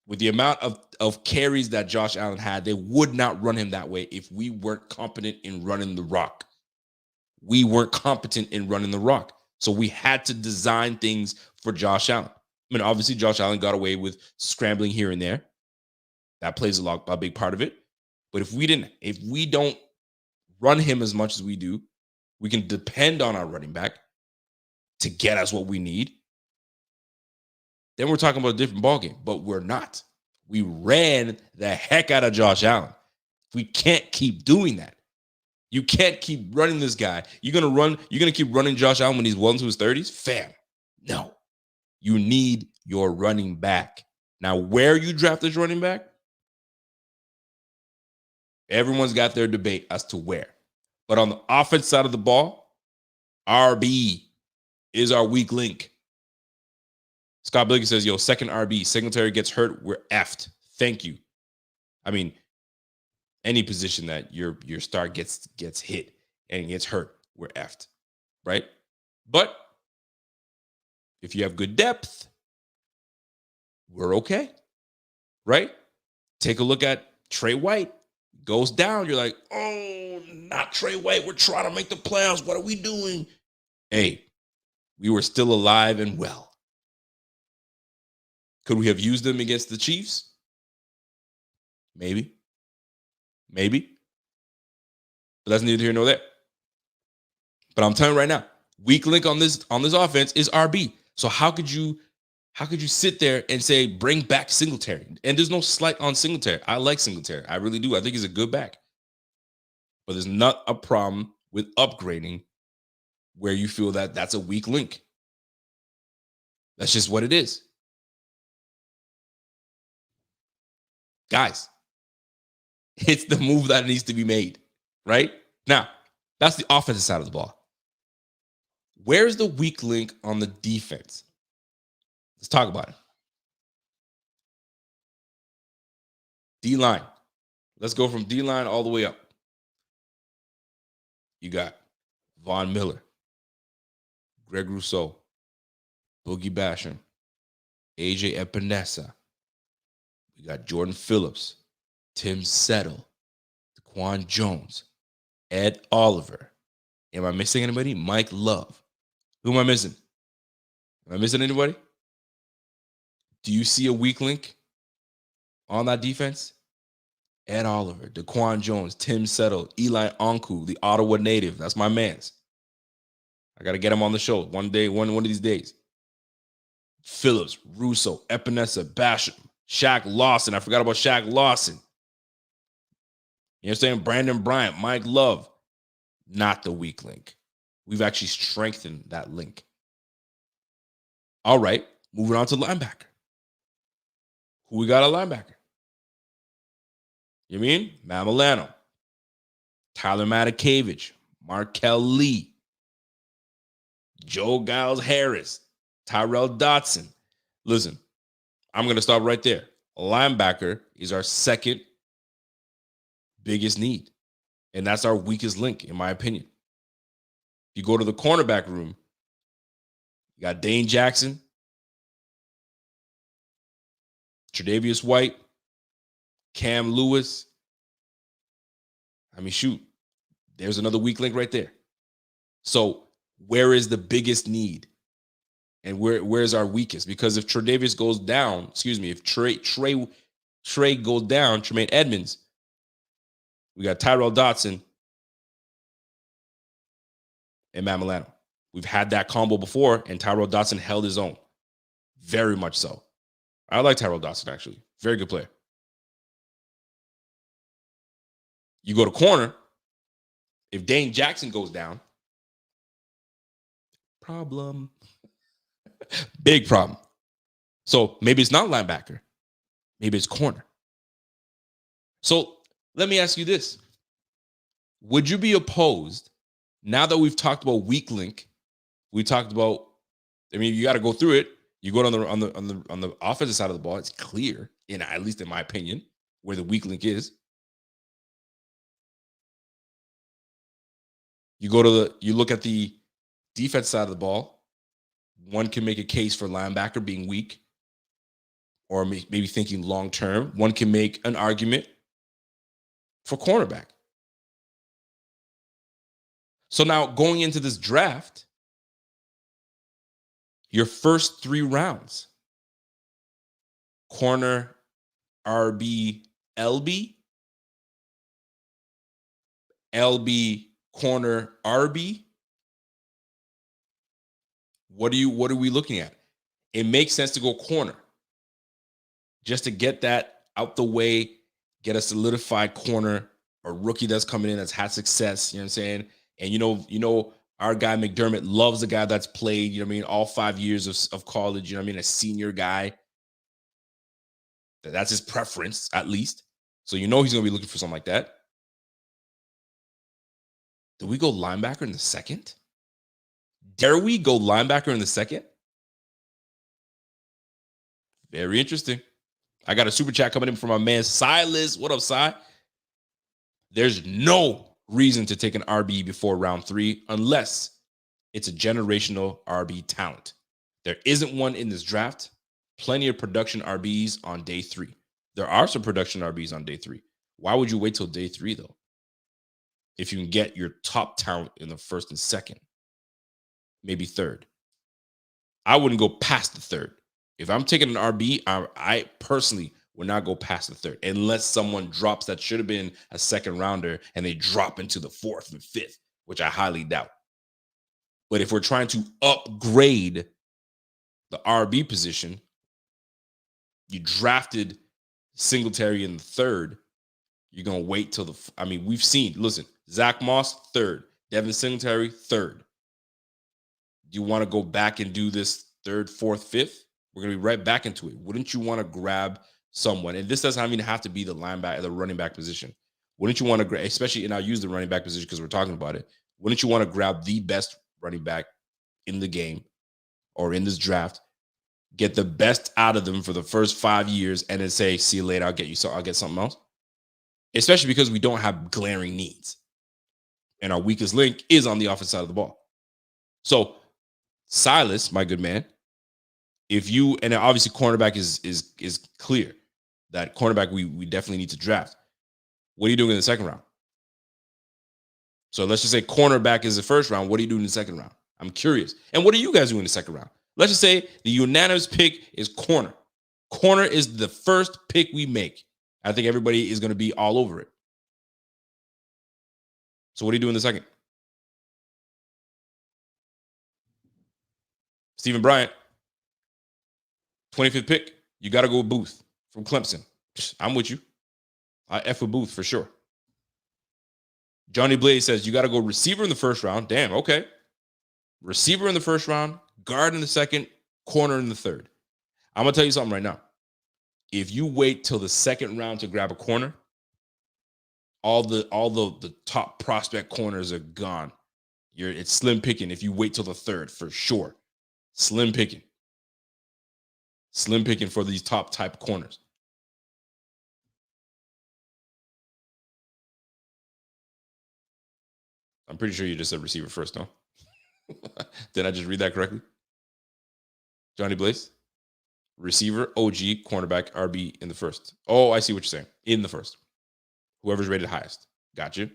with the amount of carries that Josh Allen had. They would not run him that way if we weren't competent in running the rock. We weren't competent in running the rock. So we had to design things for Josh Allen. I mean, obviously, Josh Allen got away with scrambling here and there. That plays a big part of it. But if we don't run him as much as we do, we can depend on our running back to get us what we need. Then we're talking about a different ballgame, but we're not. We ran the heck out of Josh Allen. We can't keep doing that. You can't keep running this guy. You're gonna keep running Josh Allen when he's well into his 30s? Fam, no. You need your running back. Now, where you draft this running back, everyone's got their debate as to where. But on the offense side of the ball, RB is our weak link. Scott Billiken says, yo, second RB, Singletary gets hurt, we're effed. Thank you. I mean, any position that your star gets hit and gets hurt, we're effed, right? But if you have good depth, we're okay, right? Take a look at Tre White. Goes down, you're like, oh, not Tre White. We're trying to make the playoffs. What are we doing? Hey, we were still alive and well. Could we have used them against the Chiefs? Maybe. But that's neither here nor there. But I'm telling you right now, weak link on this offense is RB. So how could you sit there and say bring back Singletary? And there's no slight on Singletary. I like Singletary. I really do. I think he's a good back. But there's not a problem with upgrading where you feel that that's a weak link. That's just what it is. Guys, it's the move that needs to be made, right? Now, that's the offensive side of the ball. Where's the weak link on the defense? Let's talk about it. D-line. Let's go from D-line all the way up. You got Von Miller, Greg Rousseau, Boogie Basham, AJ Epinesa. We got Jordan Phillips, Tim Settle, Daquan Jones, Ed Oliver. Am I missing anybody? Mike Love. Who am I missing? Am I missing anybody? Do you see a weak link on that defense? Ed Oliver, Daquan Jones, Tim Settle, Eli Onku, the Ottawa native. That's my man's. I got to get him on the show one day, one of these days. Phillips, Russo, Epinesa, Basham, Shaq Lawson. I forgot about Shaq Lawson. You know what I'm saying? Brandon Bryant, Mike Love. Not the weak link. We've actually strengthened that link. All right, moving on to linebacker. Who we got a linebacker? You mean? Matt Milano, Tyler Matakevich, Markel Lee, Joe Giles Harris, Tyrell Dotson. Listen, I'm going to stop right there. A linebacker is our second biggest need, and that's our weakest link, in my opinion. If you go to the cornerback room, you got Dane Jackson, Tre'Davious White, Cam Lewis. I mean, shoot. There's another weak link right there. So where is the biggest need? And where's our weakest? Because if Tre'Davious goes down, if Trey goes down, Tremaine Edmonds, we got Tyrell Dotson and Matt Milano. We've had that combo before, and Tyrell Dotson held his own. Very much so. I like Tyrell Dotson, actually. Very good player. You go to corner, if Dane Jackson goes down, problem. Big problem. So maybe it's not linebacker. Maybe it's corner. So let me ask you this. Would you be opposed, now that we've talked about weak link, we talked about, I mean, you got to go through it. You go on the offensive side of the ball, it's clear, at least in my opinion, where the weak link is. You look at the defense side of the ball. One can make a case for linebacker being weak, or maybe thinking long term. One can make an argument for cornerback. So now going into this draft, your first 3 rounds, corner, RB, LB, LB, corner, RB. What are we looking at? It makes sense to go corner just to get that out the way, get a solidified corner, a rookie that's coming in that's had success, you know what I'm saying? And you know, our guy McDermott loves a guy that's played, you know what I mean, all 5 years of college, you know what I mean, a senior guy. That's his preference, at least. So you know he's going to be looking for something like that. Do we go linebacker in the second? Dare we go linebacker in the second? Very interesting. I got a super chat coming in from my man Silas. What up, Si? There's no reason to take an RB before round 3 unless it's a generational RB talent. There isn't one in this draft. Plenty of production RBs on day 3. There are some production RBs on day 3. Why would you wait till day 3, though? If you can get your top talent in the first and second, maybe third. I wouldn't go past the third. If I'm taking an RB, I personally would not go past the third unless someone drops that should have been a second rounder and they drop into the 4th and 5th, which I highly doubt. But if we're trying to upgrade the RB position, you drafted Singletary in the 3rd, you're going to wait till we've seen, listen, Zach Moss, 3rd, Devin Singletary, 3rd. Do you want to go back and do this 3rd, 4th, 5th? We're going to be right back into it. Wouldn't you want to grab someone? And this doesn't even have to be the linebacker, the running back position. Wouldn't you want to grab, especially, and I'll use the running back position because we're talking about it. Wouldn't you want to grab the best running back in the game or in this draft, get the best out of them for the first 5 years, and then say, see you later, I'll get something else? Especially because we don't have glaring needs. And our weakest link is on the offensive side of the ball. So, Silas, my good man, and obviously cornerback is clear that cornerback we definitely need to draft. What are you doing in the second round? So let's just say cornerback is the first round. What are you doing in the second round? I'm curious. And what are you guys doing in the second round? Let's just say the unanimous pick is corner. Corner is the first pick we make. I think everybody is going to be all over it. So what do you do in the second? Stephen Bryant, 25th pick. You got to go with Booth from Clemson. I'm with you. I F with Booth for sure. Johnny Blaze says you got to go receiver in the first round. Damn, okay. Receiver in the first round, guard in the second, corner in the third. I'm going to tell you something right now. If you wait till the second round to grab a corner, all the top prospect corners are gone. It's slim picking if you wait till the third, for sure. Slim picking. Slim picking for these top type corners. I'm pretty sure you just said receiver first, no? Did I just read that correctly? Johnny Blaze? Receiver, OG, cornerback, RB in the first. Oh, I see what you're saying. In the first. Whoever's rated highest. Got you.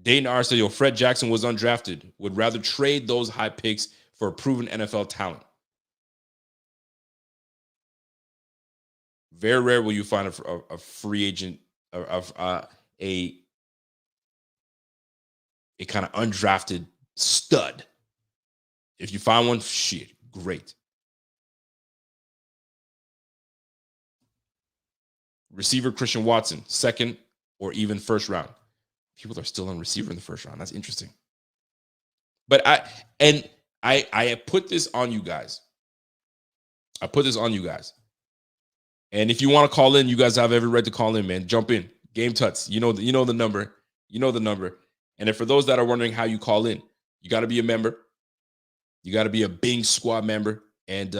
Dayton R said, yo, Fred Jackson was undrafted. Would rather trade those high picks for a proven NFL talent. Very rare will you find a free agent, a kind of undrafted stud. If you find one, shit, great. Receiver Christian Watson, second or even first round. People are still on receiver in the first round. That's interesting. But I put this on you guys. And if you want to call in, you guys have every right to call in, man. Jump in. Game Tuts. You know the number. And then for those that are wondering how you call in, you got to be a member. You got to be a Bing Squad member. And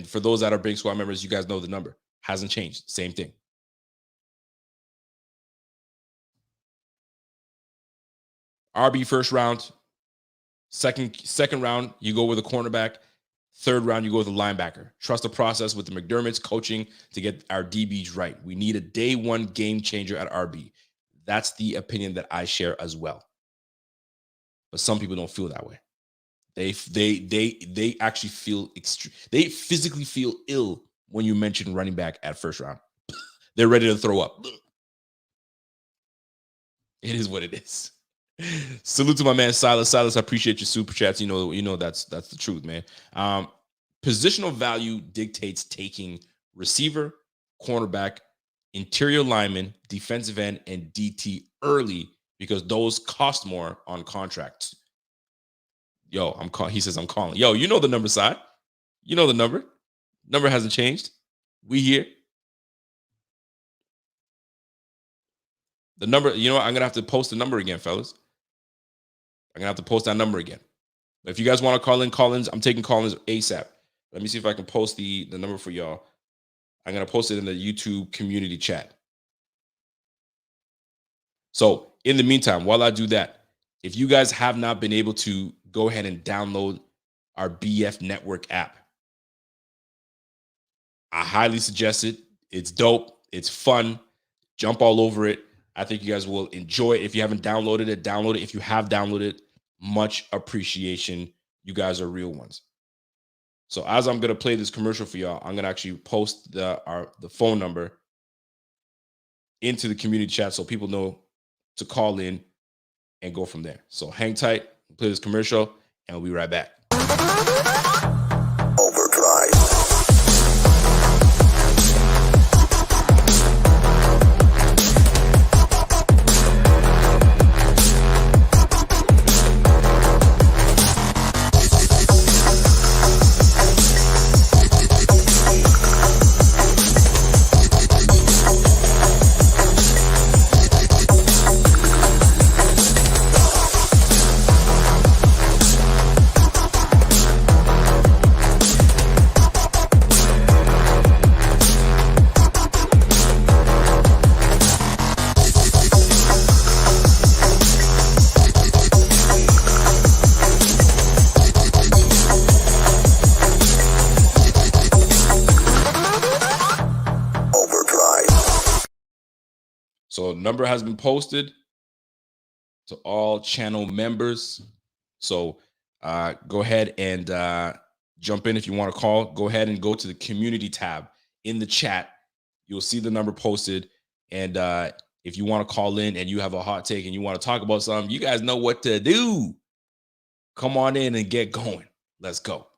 for those that are Bing Squad members, you guys know the number. Hasn't changed. Same thing. RB first round. Second round, you go with a cornerback. Third round, you go with a linebacker. Trust the process with the McDermott's coaching to get our DBs right. We need a day one game changer at RB. That's the opinion that I share as well. But some people don't feel that way. They actually feel they physically feel ill when you mention running back at first round. They're ready to throw up. It is what it is. Salute to my man Silas. Silas, I appreciate your super chats. You know that's the truth, man. Positional value dictates taking receiver, cornerback, interior lineman, defensive end, and DT early because those cost more on contracts. Yo, he says I'm calling. Yo, you know the number side. You know the number. Number hasn't changed. We here. The number, I'm going to have to post the number again, fellas. I'm going to have to post that number again. If you guys want to call in, I'm taking call-ins ASAP. Let me see if I can post the number for y'all. I'm going to post it in the YouTube community chat. So in the meantime, while I do that, if you guys have not been able to go ahead and download our BF Network app, I highly suggest it. It's dope. It's fun. Jump all over it. I think you guys will enjoy it. If you haven't downloaded it, download it. If you have downloaded, much appreciation. You guys are real ones. So as I'm going to play this commercial for y'all, I'm going to actually post the phone number into the community chat so people know to call in and go from there. So hang tight, play this commercial, and we'll be right back. Overdrive. So number has been posted to all channel members. So go ahead and jump in if you want to call. Go ahead and go to the community tab in the chat. You'll see the number posted. And if you want to call in and you have a hot take and you want to talk about something, you guys know what to do. Come on in and get going. Let's go.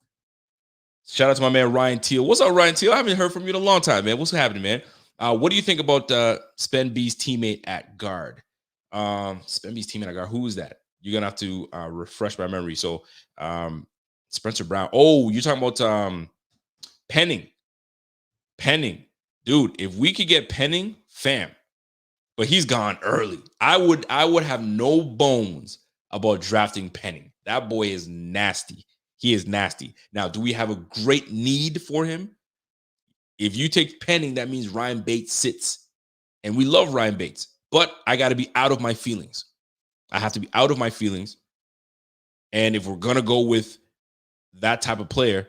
Shout out to my man Ryan Teal. What's up, Ryan Teal? I haven't heard from you in a long time, man. What's happening, man? What do you think about Spen B's teammate at guard? Spen B's teammate at guard. Who is that? You're gonna have to refresh my memory. So Spencer Brown. Oh, you're talking about Penning. Dude, if we could get Penning, fam. But he's gone early. I would have no bones about drafting Penning. That boy is nasty. He is nasty. Now, do we have a great need for him? If you take Penning, that means Ryan Bates sits. And we love Ryan Bates. But I got to be out of my feelings. I have to be out of my feelings. And if we're going to go with that type of player,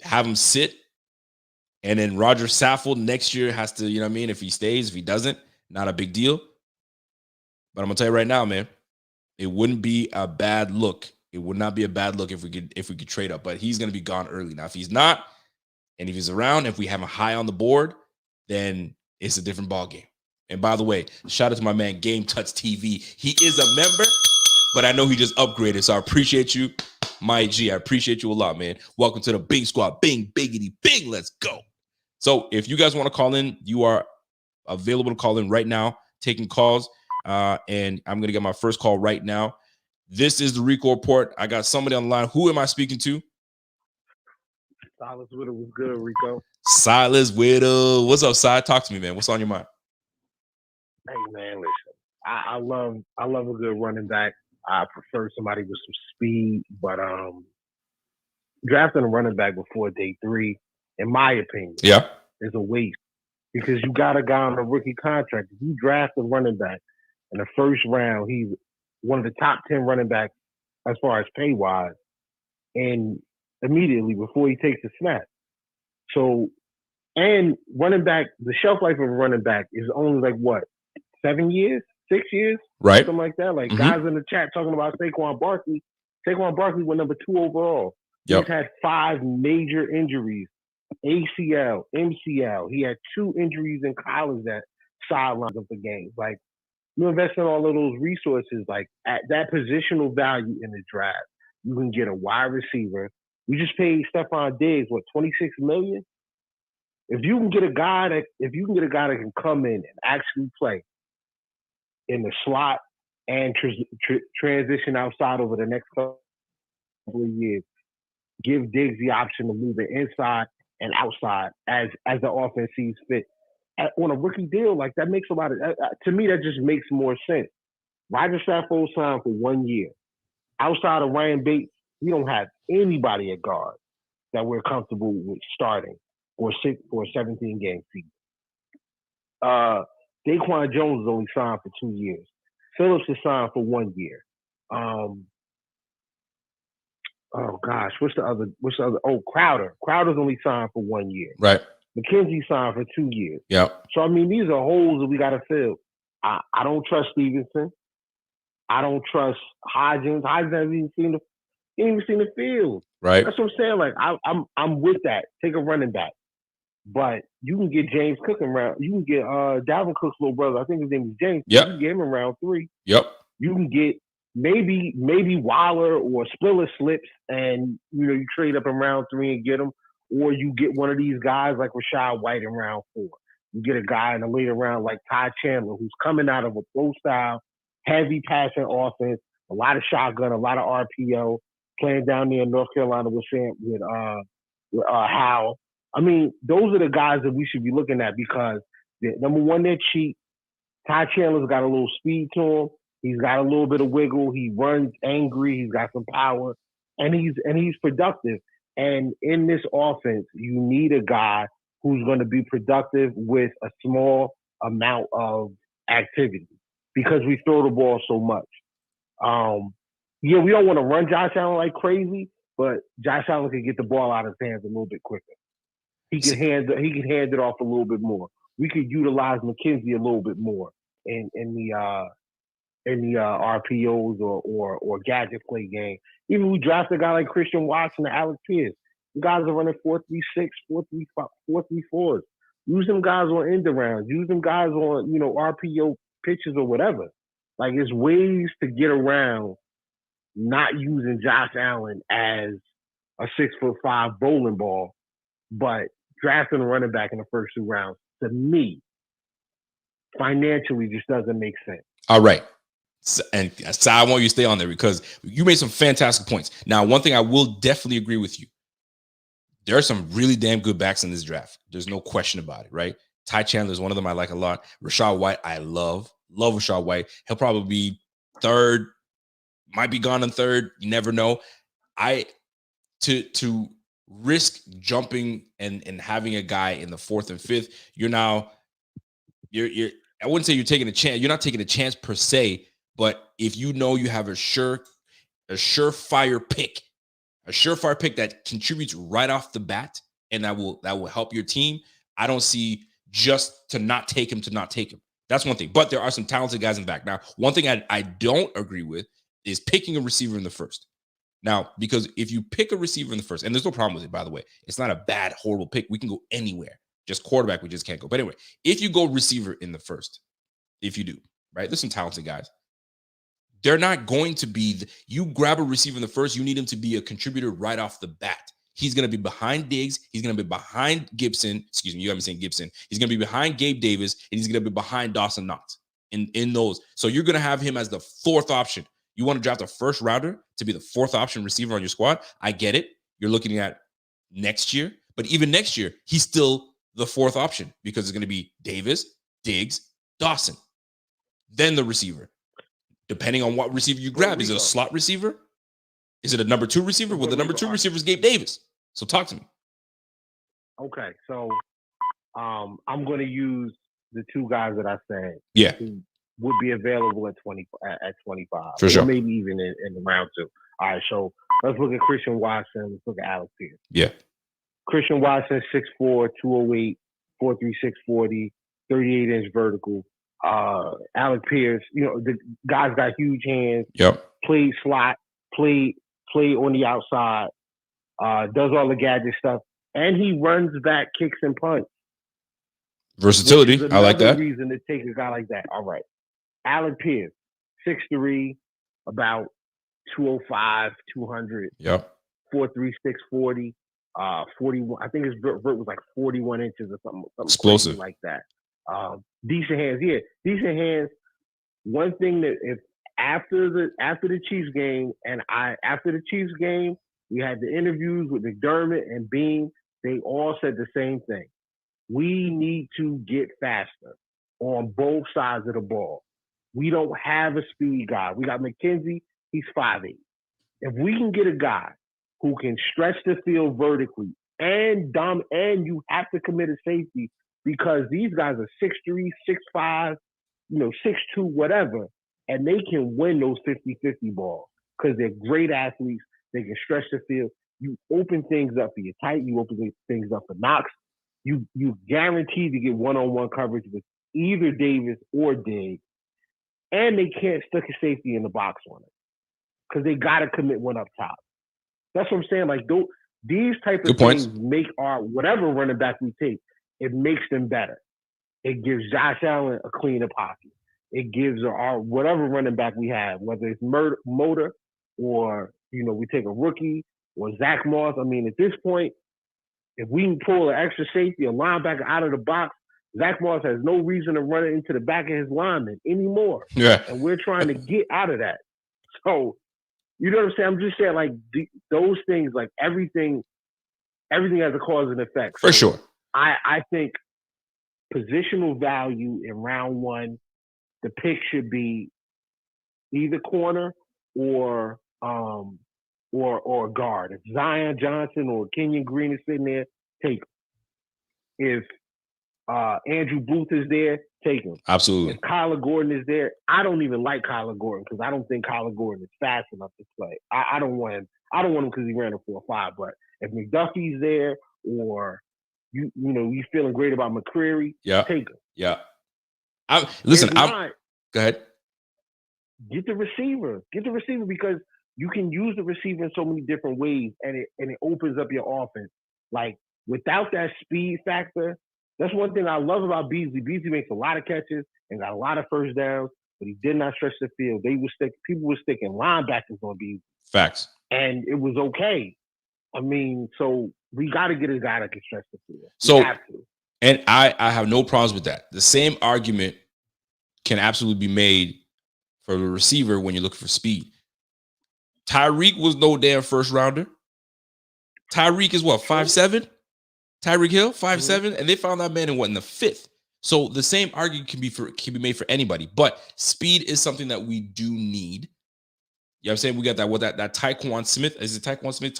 have him sit. And then Roger Saffold next year has to, if he stays, if he doesn't, not a big deal. But I'm gonna tell you right now, man, it wouldn't be a bad look. It would not be a bad look if we could trade up. But he's gonna be gone early. Now, if he's not, and if he's around, if we have him high on the board, then it's a different ball game. And by the way, shout out to my man Game Touch TV. He is a member, but I know he just upgraded. So I appreciate you, my G. I appreciate you a lot, man. Welcome to the Bing Squad. Bing, biggity, bing. Let's go. So if you guys want to call in, you are available to call in right now, taking calls. And I'm going to get my first call right now. This is the Rico Report. I got somebody on the line. Who am I speaking to? Silas Whittle was good, Rico. Silas Whittle. What's up, Si? Talk to me, man. What's on your mind? Hey, man, listen. I love a good running back. I prefer somebody with some speed, but drafting a running back before day 3, in my opinion, is a waste because you got a guy on a rookie contract. If you draft a running back in the first round, he's one of the top 10 running backs as far as pay wise, and immediately before he takes a snap. So, and running back, the shelf life of a running back is only like what, 7 years, 6 years, right? Something like that. Like guys in the chat talking about Saquon Barkley. Saquon Barkley went number 2 overall. He's had 5 major injuries: ACL, MCL. He had 2 injuries in college that sidelined of the game. Like, you invest in all of those resources, like at that positional value in the draft, you can get a wide receiver. You just paid Stephon Diggs, what, $26 million? If you can get a guy that can come in and actually play in the slot and transition outside over the next couple of years, give Diggs the option to move it inside and outside as the offense sees fit. On a rookie deal, like that makes a lot of to me. That just makes more sense. Roger Saffold signed for 1 year. Outside of Ryan Bates, we don't have anybody at guard that we're comfortable with starting for a 17-game season. Daquan Jones is only signed for 2 years. Phillips is signed for 1 year. Oh gosh, what's the other? Oh, Crowder. Crowder's only signed for 1 year. Right. McKenzie signed for 2 years. Yeah. So I mean, these are holes that we got to fill. I don't trust Stevenson. I don't trust Hodgins. Hodgins hasn't even seen the field. Right. That's what I'm saying. Like I'm with that. Take a running back, but you can get James Cook around. You can get Dalvin Cook's little brother. I think his name is James. Yep. You can get him in round 3. Yep. You can get maybe Waller or Spiller slips, and you trade up in round 3 and get him. Or you get one of these guys like Rashad White in round 4. You get a guy in the later round like Ty Chandler, who's coming out of a pro-style, heavy passing offense, a lot of shotgun, a lot of RPO, playing down there in North Carolina with Howell. I mean, those are the guys that we should be looking at because, number one, they're cheap. Ty Chandler's got a little speed to him. He's got a little bit of wiggle. He runs angry. He's got some power, and he's productive. And in this offense, you need a guy who's going to be productive with a small amount of activity because we throw the ball so much. We don't want to run Josh Allen like crazy, but Josh Allen can get the ball out of his hands a little bit quicker. He can hand it off a little bit more. We could utilize McKenzie a little bit more in the RPOs or gadget play game. Even we draft a guy like Christian Watson and Alex Pierce. You guys are running 4-3-6, 4-3-5, 4-3-4s. Use them guys on end arounds. Use them guys on RPO pitches or whatever. Like, there's ways to get around not using Josh Allen as a 6'5" bowling ball, but drafting a running back in the first 2 rounds, to me, financially just doesn't make sense. All right. And so I want you to stay on there because you made some fantastic points. Now, one thing I will definitely agree with you. There are some really damn good backs in this draft. There's no question about it, right? Ty Chandler is one of them I like a lot. Rashad White, I love Rashad White. He'll probably be 3rd, might be gone in 3rd. You never know. To risk jumping and having a guy in the 4th and 5th, you're I wouldn't say you're taking a chance. You're not taking a chance per se, but if you have a surefire pick that contributes right off the bat and that will help your team, I don't see just to not take him. That's one thing. But there are some talented guys in the back. Now, one thing I don't agree with is picking a receiver in the first. Now, because if you pick a receiver in the first, and there's no problem with it, by the way, it's not a bad, horrible pick. We can go anywhere. Just quarterback, we just can't go. But anyway, if you go receiver in the first, if you do, right, there's some talented guys. They're not going to be, you grab a receiver in the first, you need him to be a contributor right off the bat. He's going to be behind Diggs. He's going to be behind Gibson. Excuse me, you got me saying Gibson. He's going to be behind Gabe Davis, and he's going to be behind Dawson Knox in those. So you're going to have him as the fourth option. You want to draft a first rounder to be the fourth option receiver on your squad. I get it. You're looking at next year. But even next year, he's still the fourth option because it's going to be Davis, Diggs, Dawson. Then the receiver. Depending on what receiver you grab. Is it a slot receiver? Is it a number 2 receiver? Well, the number 2 receiver is Gabe Davis. So talk to me. Okay, so I'm going to use the 2 guys that I said. Yeah. Who would be available at 25. For sure. Or maybe even in the round 2. All right, so let's look at Christian Watson. Let's look at Alex Pierce. Yeah. Christian Watson, 6'4", 208, 4'3", 640, 38-inch vertical. Alex Pierce, the guy's got huge hands. Yep. Played slot, played on the outside, does all the gadget stuff, and he runs back, kicks and punts. Versatility. I like that. Reason to take a guy like that. All right. Alex Pierce, 6'3", about 205, 200. Yep. 4'3", 640. 41. I think his vert was like 41 inches or something explosive like that. Decent hands, yeah, decent hands. One thing that if after the Chiefs game, after the Chiefs game, we had the interviews with McDermott and Bean. They all said the same thing. We need to get faster on both sides of the ball. We don't have a speed guy. We got McKenzie. He's 5'8". If we can get a guy who can stretch the field vertically and you have to commit a safety because these guys are 6'3", 6'5", 6'2", whatever, and they can win those 50-50 balls because they're great athletes. They can stretch the field. You open things up for your tight. You open things up for Knox. You guaranteed to get one-on-one coverage with either Davis or Diggs, and they can't stick a safety in the box on it because they got to commit one up top. That's what I'm saying. Like these type of things make our whatever running back we take, it makes them better. It gives Josh Allen a cleaner pocket. It gives our whatever running back we have, whether it's Motor or we take a rookie or Zach Moss. I mean, at this point, if we can pull an extra safety, a linebacker out of the box, Zach Moss has no reason to run it into the back of his lineman anymore. Yeah, and we're trying to get out of that. So. You know what I'm saying? I'm just saying, like, those things, like, everything has a cause and effect. For sure. I think positional value in round 1, the pick should be either corner or guard. If Zion Johnson or Kenyon Green is sitting there, take him. If Andrew Booth is there, take him. Absolutely. If Kyler Gordon is there, I don't even like Kyler Gordon because I don't think Kyler Gordon is fast enough to play. I don't want him. I don't want him because he ran a 4.5. But if McDuffie's there, or you feeling great about McCreary, take him. Yeah. Go ahead. Get the receiver. Get the receiver because you can use the receiver in so many different ways, and it opens up your offense. Like without that speed factor. That's one thing I love about Beasley. Beasley makes a lot of catches and got a lot of first downs, but he did not stretch the field. People were sticking linebackers on Beasley. Facts. And it was okay. I mean, so we got to get a guy that can stretch the field. So, and I have no problems with that. The same argument can absolutely be made for the receiver when you're looking for speed. Tyreek was no damn first rounder. Tyreek is what, 5'7"? Tyreek Hill, 5'7", and they found that man in the 5th. So the same argument can be made for anybody, but speed is something that we do need. You know what I'm saying? We got that Tyquan Smith. Is it Tyquan Smith?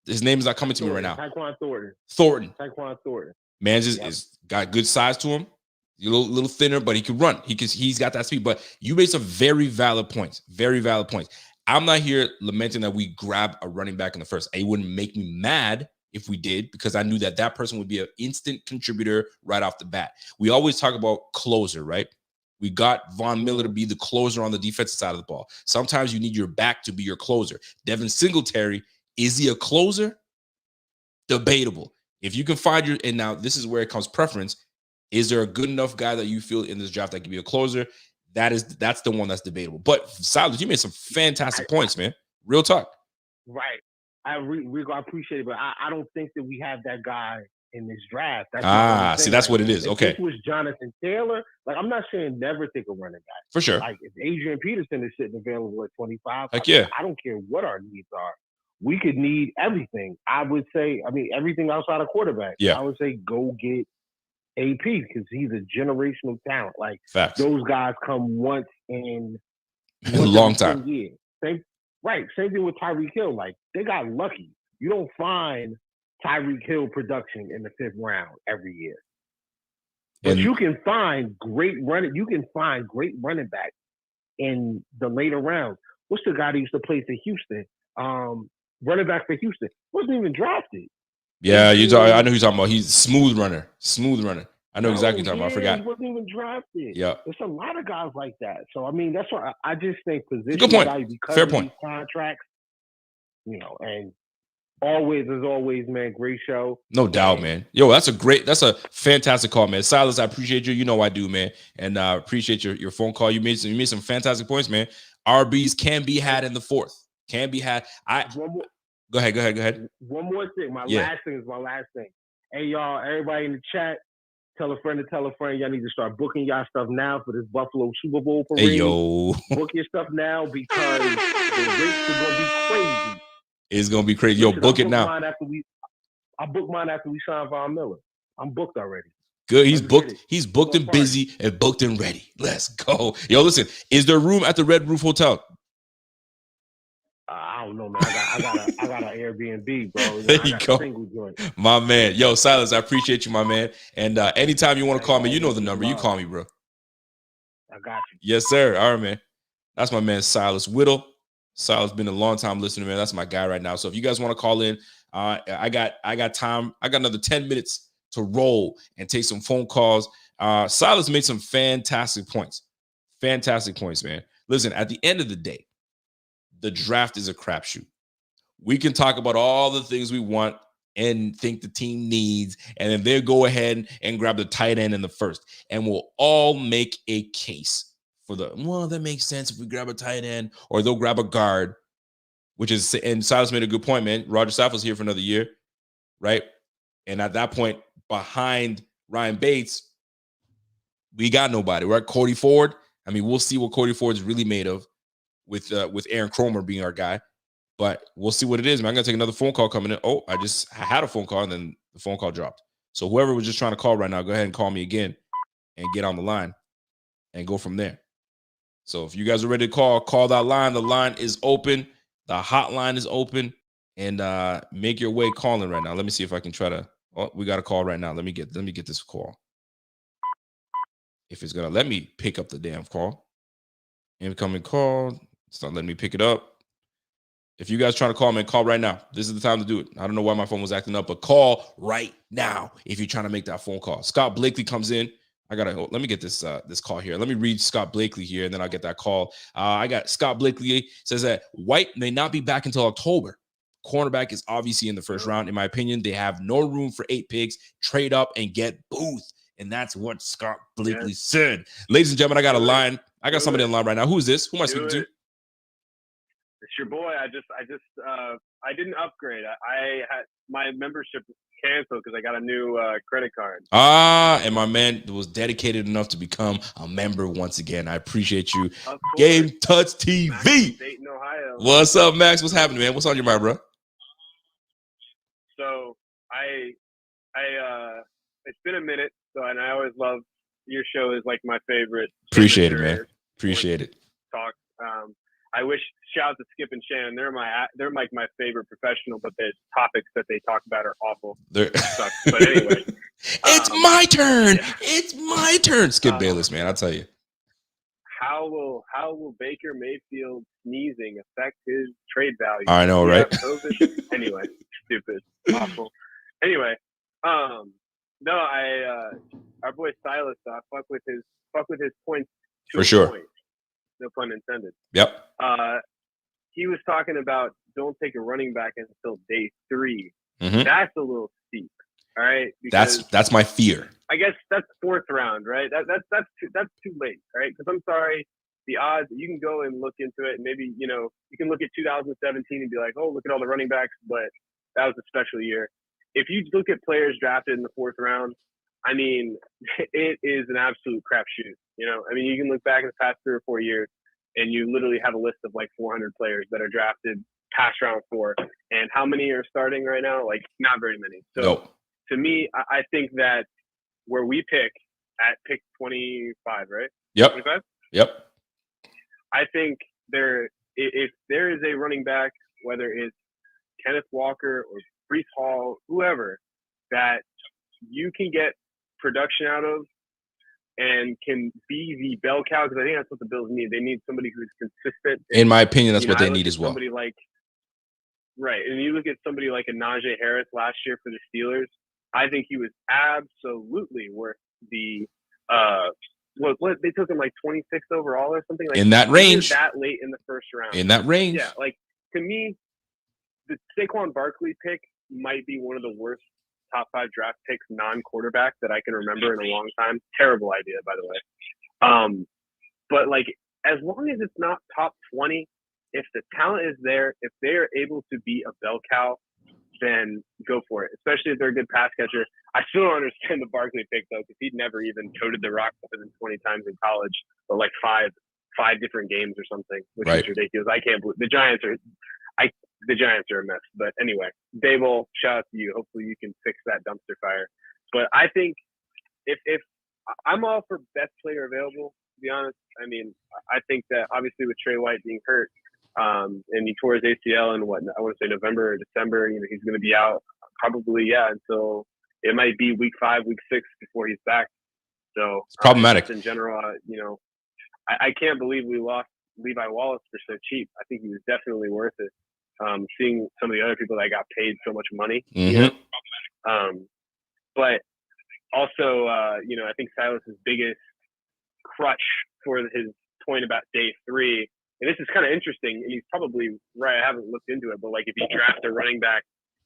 His name is not coming to me right now. Tyquan Thornton. Tyquan Thornton. Man is got good size to him. He's a little thinner, but he can run. He's got that speed. But you made some very valid points. Very valid points. I'm not here lamenting that we grab a running back in the first. It wouldn't make me mad if we did, because I knew that that person would be an instant contributor right off the bat. We always talk about closer, right? We got Von Miller to be the closer on the defensive side of the ball. Sometimes you need your back to be your closer. Devin Singletary, is he a closer? Debatable. If you can find your, and now this is where it comes preference. Is there a good enough guy that you feel in this draft that can be a closer? That's the one that's debatable. But Silas, you made some fantastic points, man. Real talk. Right. Rico, I appreciate it, but I don't think that we have that guy in this draft. That's see, that's what it is. Okay. If this was Jonathan Taylor, like, I'm not saying never take a running back. For sure. Like, if Adrian Peterson is sitting available at 25, Heck yeah. I don't care what our needs are. We could need everything. I would say, everything outside of quarterback. Yeah. I would say go get AP because he's a generational talent. Like, facts. Those guys come once in a long time. Years. Same thing with Tyreek Hill. Like, they got lucky. You don't find Tyreek Hill production in the 5th round every year. But you can find great running. You can find great running backs in the later rounds. What's the guy that used to play for Houston? Running back for Houston wasn't even drafted. Yeah, I know who you're talking about. He's smooth runner. I know exactly what you're talking about. I forgot. He wasn't even drafted. Yeah. There's a lot of guys like that. So, that's why I just think position good point. value because Fair of point. These contracts, and always, as always, man, great show. No doubt, man. Yo, that's a fantastic call, man. Silas, I appreciate you. You know I do, man. And I appreciate your phone call. You made some fantastic points, man. RBs can be had in the 4th. Can be had. Go ahead. One more thing. My last thing. Hey, y'all, everybody in the chat, tell a friend to tell a friend. Y'all need to start booking y'all stuff now for this Buffalo Super Bowl parade. Hey, yo. Book your stuff now because the rates are going to be crazy. It's going to be crazy. Yo, book it now. I booked mine after we signed Von Miller. I'm booked already. Good. He's booked. He's booked and busy and booked and ready. Let's go. Yo, listen, is there room at the Red Roof Hotel? I don't know, man. I got an Airbnb, bro. There you go. My man. Yo, Silas, I appreciate you, my man. And anytime you want to call me, you know the number. You call me, bro. I got you. Yes, sir. All right, man. That's my man, Silas Whittle. Silas been a long time listener, man. That's my guy right now. So if you guys want to call in, I got time. I got another 10 minutes to roll and take some phone calls. Silas made some fantastic points. Fantastic points, man. Listen, at the end of the day, the draft is a crapshoot. We can talk about all the things we want and think the team needs, and then they'll go ahead and grab the tight end in the 1st. And we'll all make a case for that makes sense if we grab a tight end, or they'll grab a guard, and Silas made a good point, man. Roger Saffold's here for another year, right? And at that point, behind Ryan Bates, we got nobody. We're at Cody Ford. We'll see what Cody Ford is really made of with Aaron Cromer being our guy. But we'll see what it is, man. I'm going to take another phone call coming in. Oh, I had a phone call, and then the phone call dropped. So whoever was just trying to call right now, go ahead and call me again and get on the line and go from there. So if you guys are ready to call that line. The line is open. The hotline is open. And make your way calling right now. Let me see if I can try to. Oh, we got a call right now. Let me get this call. If it's going to let me pick up the damn call. Incoming call. It's not letting me pick it up. If you guys trying to call me, call right now. This is the time to do it. I don't know why my phone was acting up, but call right now if you're trying to make that phone call. Scott Blakely comes in. Let me get this call here. Let me read Scott Blakely here, and then I'll get that call. I got Scott Blakely says that White may not be back until October. Cornerback is obviously in the 1st round. In my opinion, they have no room for 8 picks. Trade up and get Booth. And that's what Scott Blakely said. Ladies and gentlemen, I got a line. I got somebody in line right now. Who is this? Who am I speaking to? It's your boy. I didn't upgrade. I had my membership canceled because I got a new credit card. And my man was dedicated enough to become a member once again. I appreciate you. Game Touch TV. Max, Dayton, Ohio. What's up, Max? What's happening, man? What's on your mind, bro? So it's been a minute. So, and I always love your show. Is like my favorite. Appreciate it, man. Appreciate it. Talk. I wish. Shout out to Skip and Shannon. They're like my favorite professional, but the topics that they talk about are awful. But anyway, it's my turn. Yeah. It's my turn. Skip Bayless, man. I'll tell you. How will Baker Mayfield sneezing affect his trade value? I know, right? Anyway, stupid, awful. Anyway, no, our boy Silas, fuck with his points to For a sure. point. No pun intended. Yep. He was talking about don't take a running back until day 3. Mm-hmm. That's a little steep. All right. Because That's my fear. I guess that's 4th round, right? That's too late, all right? Because I'm sorry, the odds, you can go and look into it, and maybe you can look at 2017 and be like, oh, look at all the running backs, but that was a special year. If you look at players drafted in the 4th round, I mean, it is an absolute crapshoot. I mean, you can look back in the past 3 or 4 years, and you literally have a list of like 400 players that are drafted past round 4, and how many are starting right now? Like, not very many. So. Nope. To me, I think that where we pick at pick 25, right? Yep. 25? Yep. I think if there is a running back, whether it's Kenneth Walker or Breece Hall, whoever, that you can get production out of and can be the bell cow, because I think that's what the Bills need. They need somebody who's consistent. In my opinion, that's what they need as well. Right. And you look at somebody like a Najee Harris last year for the Steelers, I think he was absolutely worth the what they took him like 26 overall or something, like in that range, that late in the 1st round. In that range, yeah. Like, to me, the Saquon Barkley pick might be one of the worst top 5 draft picks, non-quarterback, that I can remember in a long time. Terrible idea, by the way. But like, as long as it's not top 20, if the talent is there, if they are able to be a bell cow, then go for it, especially if they're a good pass catcher. I still don't understand the Barkley pick, though, because he'd never even toted the rock more than 20 times in college, or like five different games or something, which is ridiculous. I can't believe the Giants are a mess. But anyway, Dable, shout out to you. Hopefully you can fix that dumpster fire. But I think if I'm all for best player available, to be honest. I mean, I think that obviously with Tre White being hurt, and he tore his ACL in I want to say November or December, he's going to be out probably, until it might be week 5, week 6 before he's back. So it's problematic in general. I can't believe we lost Levi Wallace for so cheap. I think he was definitely worth it. Seeing some of the other people that got paid so much money, but also, I think Silas's biggest crutch for his point about day 3. And this is kind of interesting, and he's probably right. I haven't looked into it, but like if you draft a running back,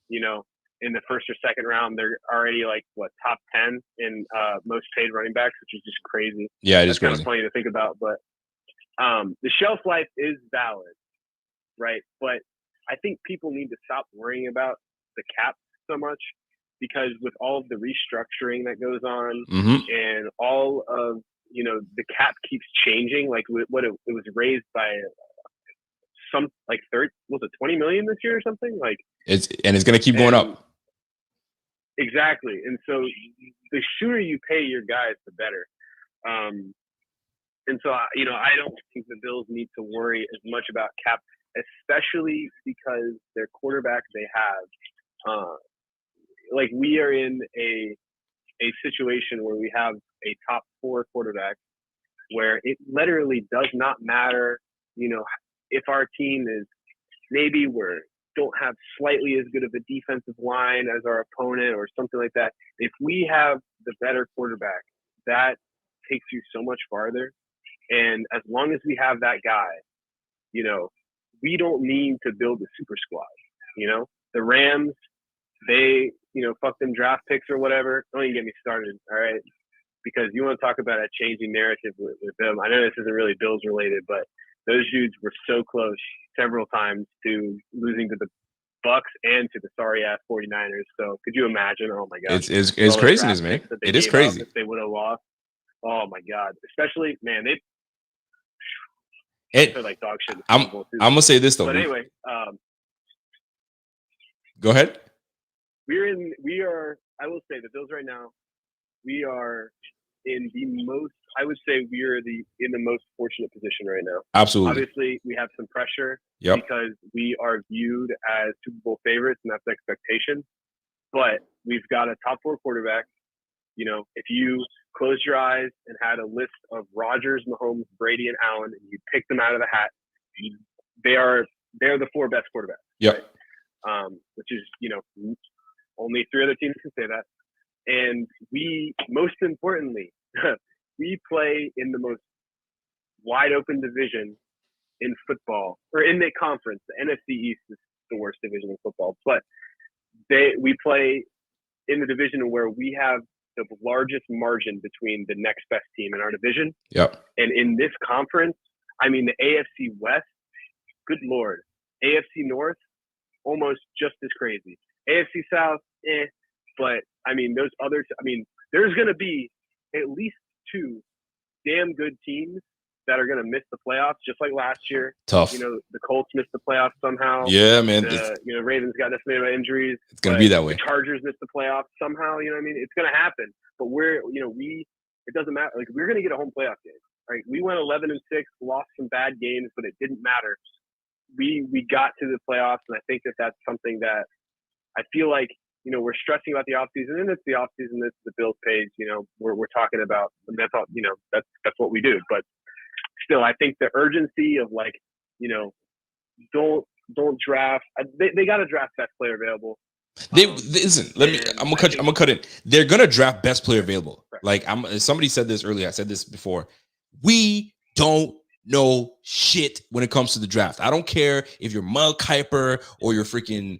in the 1st or 2nd round, they're already like top 10 in most paid running backs, which is just crazy. Yeah, it is crazy. Kind of funny to think about, but the shelf life is valid, right? But I think people need to stop worrying about the cap so much, because with all of the restructuring that goes on and all of the cap keeps changing. Like what it was raised by some like 20 million this year or something. Like it's going to keep going up. Exactly. And so the sooner you pay your guys, the better. And so I don't think the Bills need to worry as much about cap, especially because their quarterback they have. Like we are in a situation where we have a top 4 quarterback, where it literally does not matter, if our team is maybe don't have slightly as good of a defensive line as our opponent or something like that. If we have the better quarterback, that takes you so much farther. And as long as we have that guy, we don't need to build a super squad. The Rams, they, fuck them draft picks or whatever. Don't even get me started, all right? Because you want to talk about a changing narrative with them. I know this isn't really Bills related, but those dudes were so close several times to losing to the Bucks and to the sorry ass 49ers. So could you imagine? Oh my God, it's craziness, man. It is crazy. If they would have lost, oh my God. Especially, man, they're like dog shit. I'm gonna say this though. But anyway, go ahead. I will say the Bills right now, we are in the most, I would say we are in the most fortunate position right now. Absolutely. Obviously, we have some pressure because we are viewed as Super Bowl favorites, and that's the expectation. But we've got a top 4 quarterback. If you closed your eyes and had a list of Rodgers, Mahomes, Brady, and Allen, and you picked them out of the hat, they're the 4 best quarterbacks. Yep. Right? Which is, Only 3 other teams can say that. And we, most importantly, we play in the most wide open division in football, or in the conference. The NFC East is the worst division in football, but we play in the division where we have the largest margin between the next best team in our division. Yep. And in this conference, I mean, the AFC West, good Lord. AFC North, almost just as crazy. AFC South, but I mean, those others, I mean, there's going to be at least 2 damn good teams that are going to miss the playoffs, just like last year. Tough. You know, the Colts missed the playoffs somehow. Yeah, man. You know, Ravens got decimated by injuries. It's going to be that way. The Chargers missed the playoffs somehow. You know what I mean? It's going to happen. But it doesn't matter. Like, we're going to get a home playoff game. Right? We went 11-6, lost some bad games, but it didn't matter. We got to the playoffs, and I think that's something that I feel like, you know, we're stressing about the offseason, and it's the offseason, it's the Bills page, you know, we're talking about, and that's all, you know, that's what we do. But still, I think the urgency of, like, you know, don't draft. They got to draft best player available. Listen. I'm gonna cut it. They're gonna draft best player available. Like somebody said this earlier. I said this before. We don't know shit when it comes to the draft. I don't care if you're Mel Kiper or you're freaking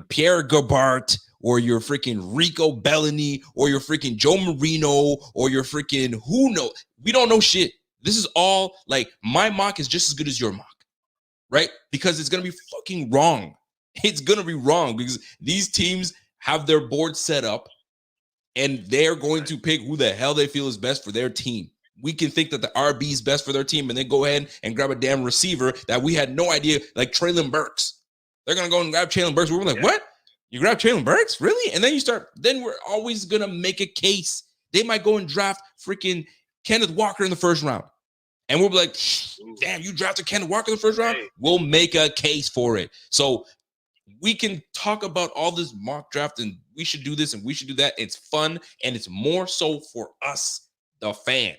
Pierre Gabart or you're freaking Rico Bellany or you're freaking Joe Marino or you're freaking who knows. We don't know shit. This is all like my mock is just as good as your mock, right? Because it's gonna be fucking wrong. It's gonna be wrong because these teams have their board set up and they're going to pick who the hell they feel is best for their team. We can think that the RB is best for their team and then go ahead and grab a damn receiver that we had no idea, like Traylon Burks. They're going to go and grab Traylon Burks. We're like, what? You grab Traylon Burks? Really? And then we're always going to make a case. They might go and draft freaking Kenneth Walker in the first round. And we'll be like, damn, you drafted Kenneth Walker in the first round? We'll make a case for it. So we can talk about all this mock draft and we should do this and we should do that. It's fun and it's more so for us, the fan.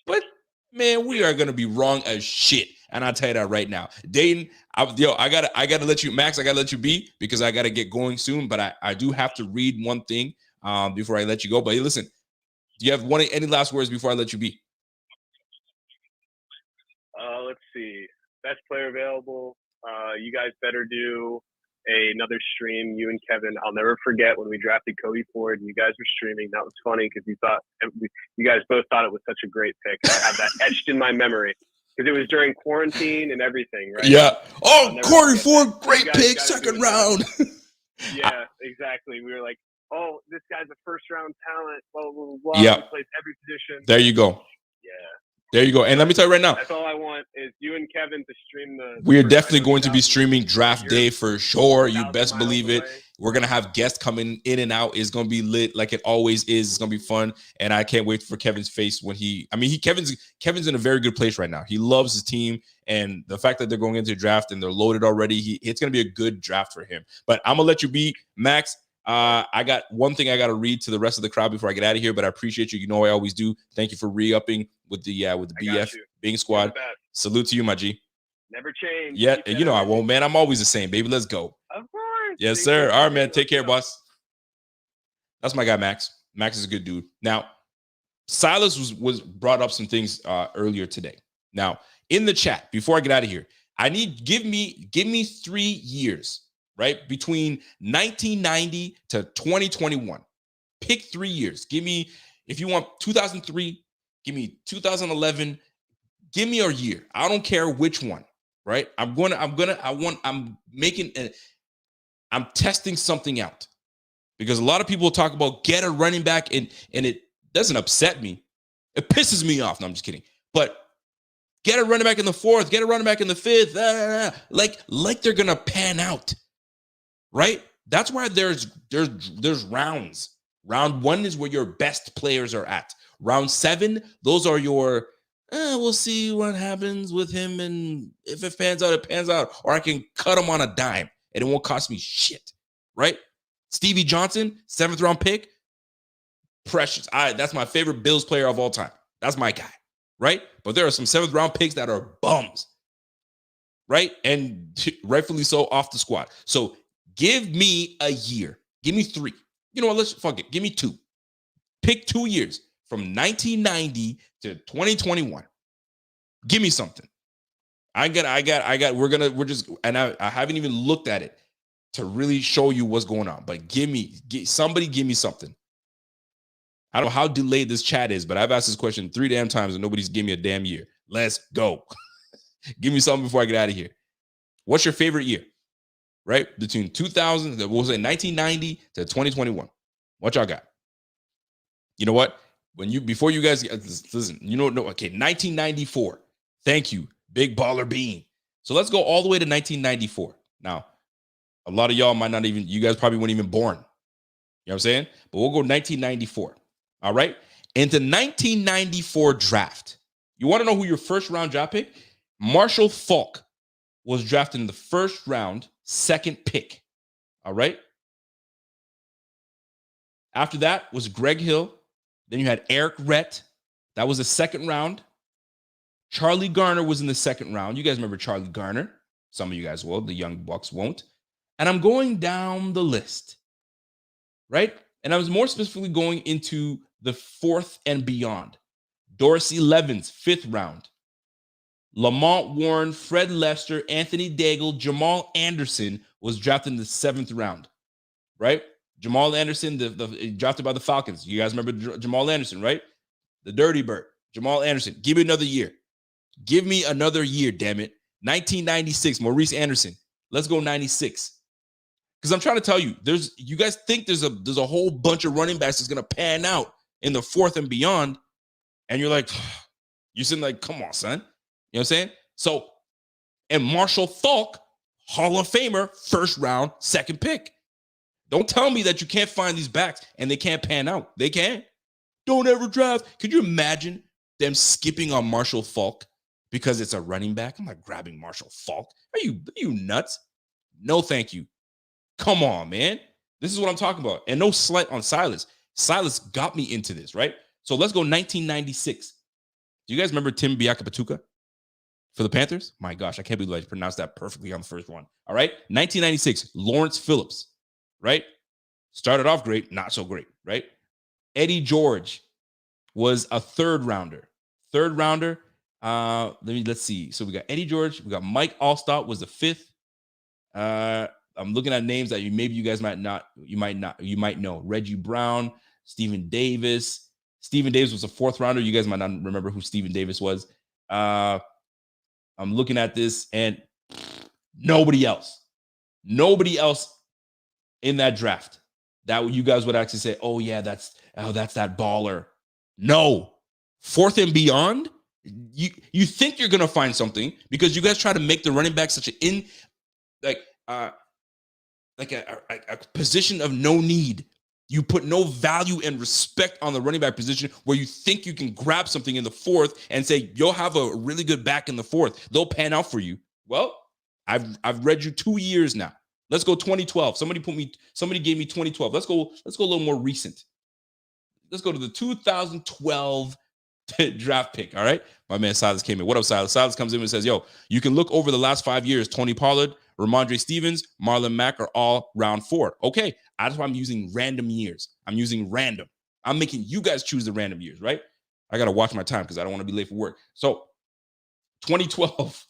But man, we are gonna be wrong as shit, and I'll tell you that right now. Dayton, I gotta let you, Max. I gotta let you be because I gotta get going soon. But I do have to read one thing before I let you go. But hey, listen, do you have any last words before I let you be? Let's see. Best player available. You guys better do another stream, you and Kevin. I'll never forget when we drafted Cody Ford and you guys were streaming. That was funny because you guys both thought it was such a great pick. I have that etched in my memory because it was during quarantine and everything, right? Yeah. Oh, Cody Ford, great pick, second round. Yeah, exactly. We were like, oh, this guy's a first-round talent, blah, blah, blah, blah. Yeah. He plays every position. There you go. Yeah. There you go. And let me tell you right now. That's all I want is you and Kevin to stream the. We are definitely going to be streaming draft day for sure. You best believe it. Away. We're going to have guests coming in and out. It's going to be lit like it always is. It's going to be fun. And I can't wait for Kevin's face when Kevin's in a very good place right now. He loves his team. And the fact that they're going into the draft and they're loaded already, it's going to be a good draft for him. But I'm going to let you be, Max. I got one thing I got to read to the rest of the crowd before I get out of here, but I appreciate you. You know I always do. Thank you for re-upping with the BF being squad. Salute to you, my G. Never change. Yeah, and you know I won't, man. I'm always the same, baby. Let's go. Of course. Yes, sir. All right, man. Take care, boss. That's my guy, Max. Max is a good dude. Now, Silas was brought up some things earlier today. Now, in the chat, before I get out of here, I need give me 3 years. Right? Between 1990 to 2021. Pick 3 years. Give me, if you want 2003, give me 2011. Give me a year. I don't care which one. Right? I'm testing something out. Because a lot of people talk about get a running back and it doesn't upset me. It pisses me off. No, I'm just kidding. But get a running back in the 4th, get a running back in the 5th. Like they're gonna pan out. Right? That's why there's rounds. Round 1 is where your best players are at. Round 7, those are your, we'll see what happens with him. And if it pans out, it pans out. Or I can cut him on a dime and it won't cost me shit. Right? Stevie Johnson, 7th round pick. Precious. That's my favorite Bills player of all time. That's my guy. Right? But there are some 7th round picks that are bums. Right? And rightfully so off the squad. So Give me a year. Give me 3. You know what? Let's fuck it. Give me 2. Pick 2 years from 1990 to 2021. Give me something. I haven't even looked at it to really show you what's going on. But somebody give me something. I don't know how delayed this chat is, but I've asked this question 3 damn times and nobody's giving me a damn year. Let's go. Give me something before I get out of here. What's your favorite year? Right? Between 2000, what was it, 1990 to 2021. What y'all got? You know what? Before you guys listen, okay, 1994. Thank you, Big Baller Bean. So let's go all the way to 1994. Now, a lot of y'all you guys probably weren't even born. You know what I'm saying? But we'll go 1994. All right? Into 1994 draft. You want to know who your first round draft pick? Marshall Faulk was drafted in the first round, 2nd pick. All right? After that was Greg Hill. Then you had Eric Rett. That was the 2nd round. Charlie Garner was in the 2nd round. You guys remember Charlie Garner. Some of you guys will. The young bucks won't. And I'm going down the list. Right? And I was more specifically going into the 4th and beyond. Dorsey Levens, 5th round. Lamont Warren, Fred Lester, Anthony Daigle, Jamal Anderson was drafted in the 7th round. Right? Jamal Anderson, the drafted by the Falcons. You guys remember Jamal Anderson, right? The Dirty Bird. Jamal Anderson. Give me another year. Give me another year, damn it. 1996, Maurice Anderson. Let's go 96. Because I'm trying to tell you, you guys think there's a whole bunch of running backs that's going to pan out in the 4th and beyond. And you're like, you're sitting like, come on, son. You know what I'm saying? So, and Marshall Faulk, Hall of Famer, 1st round, 2nd pick. Don't tell me that you can't find these backs and they can't pan out. They can. Don't ever draft. Could you imagine them skipping on Marshall Faulk because it's a running back? I'm not grabbing Marshall Faulk. Are you nuts? No, thank you. Come on, man. This is what I'm talking about. And no slight on Silas. Silas got me into this, right? So let's go 1996. Do you guys remember Tim Biakapatuka for the Panthers? My gosh, I can't believe I pronounced that perfectly on the first one. All right. 1996, Lawrence Phillips. Right? Started off great, not so great, right? Eddie George was a 3rd rounder. 3rd rounder. Let's see. So we got Eddie George. We got Mike Allstott was the 5th. I'm looking at names that you guys might might know. Reggie Brown, Stephen Davis. Stephen Davis was a 4th rounder. You guys might not remember who Stephen Davis was. I'm looking at this and nobody else in that draft that you guys would actually say, oh yeah, that's that baller. No, 4th and beyond. You think you're gonna find something because you guys try to make the running back such a position of no need. You put no value and respect on the running back position where you think you can grab something in the 4th and say you'll have a really good back in the 4th. They'll pan out for you. Well, I've read you 2 years now. Let's go 2012. Somebody gave me 2012. Let's go a little more recent. Let's go to the 2012 draft pick. All right. My man Silas came in. What up, Silas? Silas comes in and says, yo, you can look over the last 5 years. Tony Pollard, Ramondre Stevens, Marlon Mack are all round 4. Okay. That's why I'm using random years. I'm using random. I'm making you guys choose the random years, right? I got to watch my time because I don't want to be late for work. So 2012,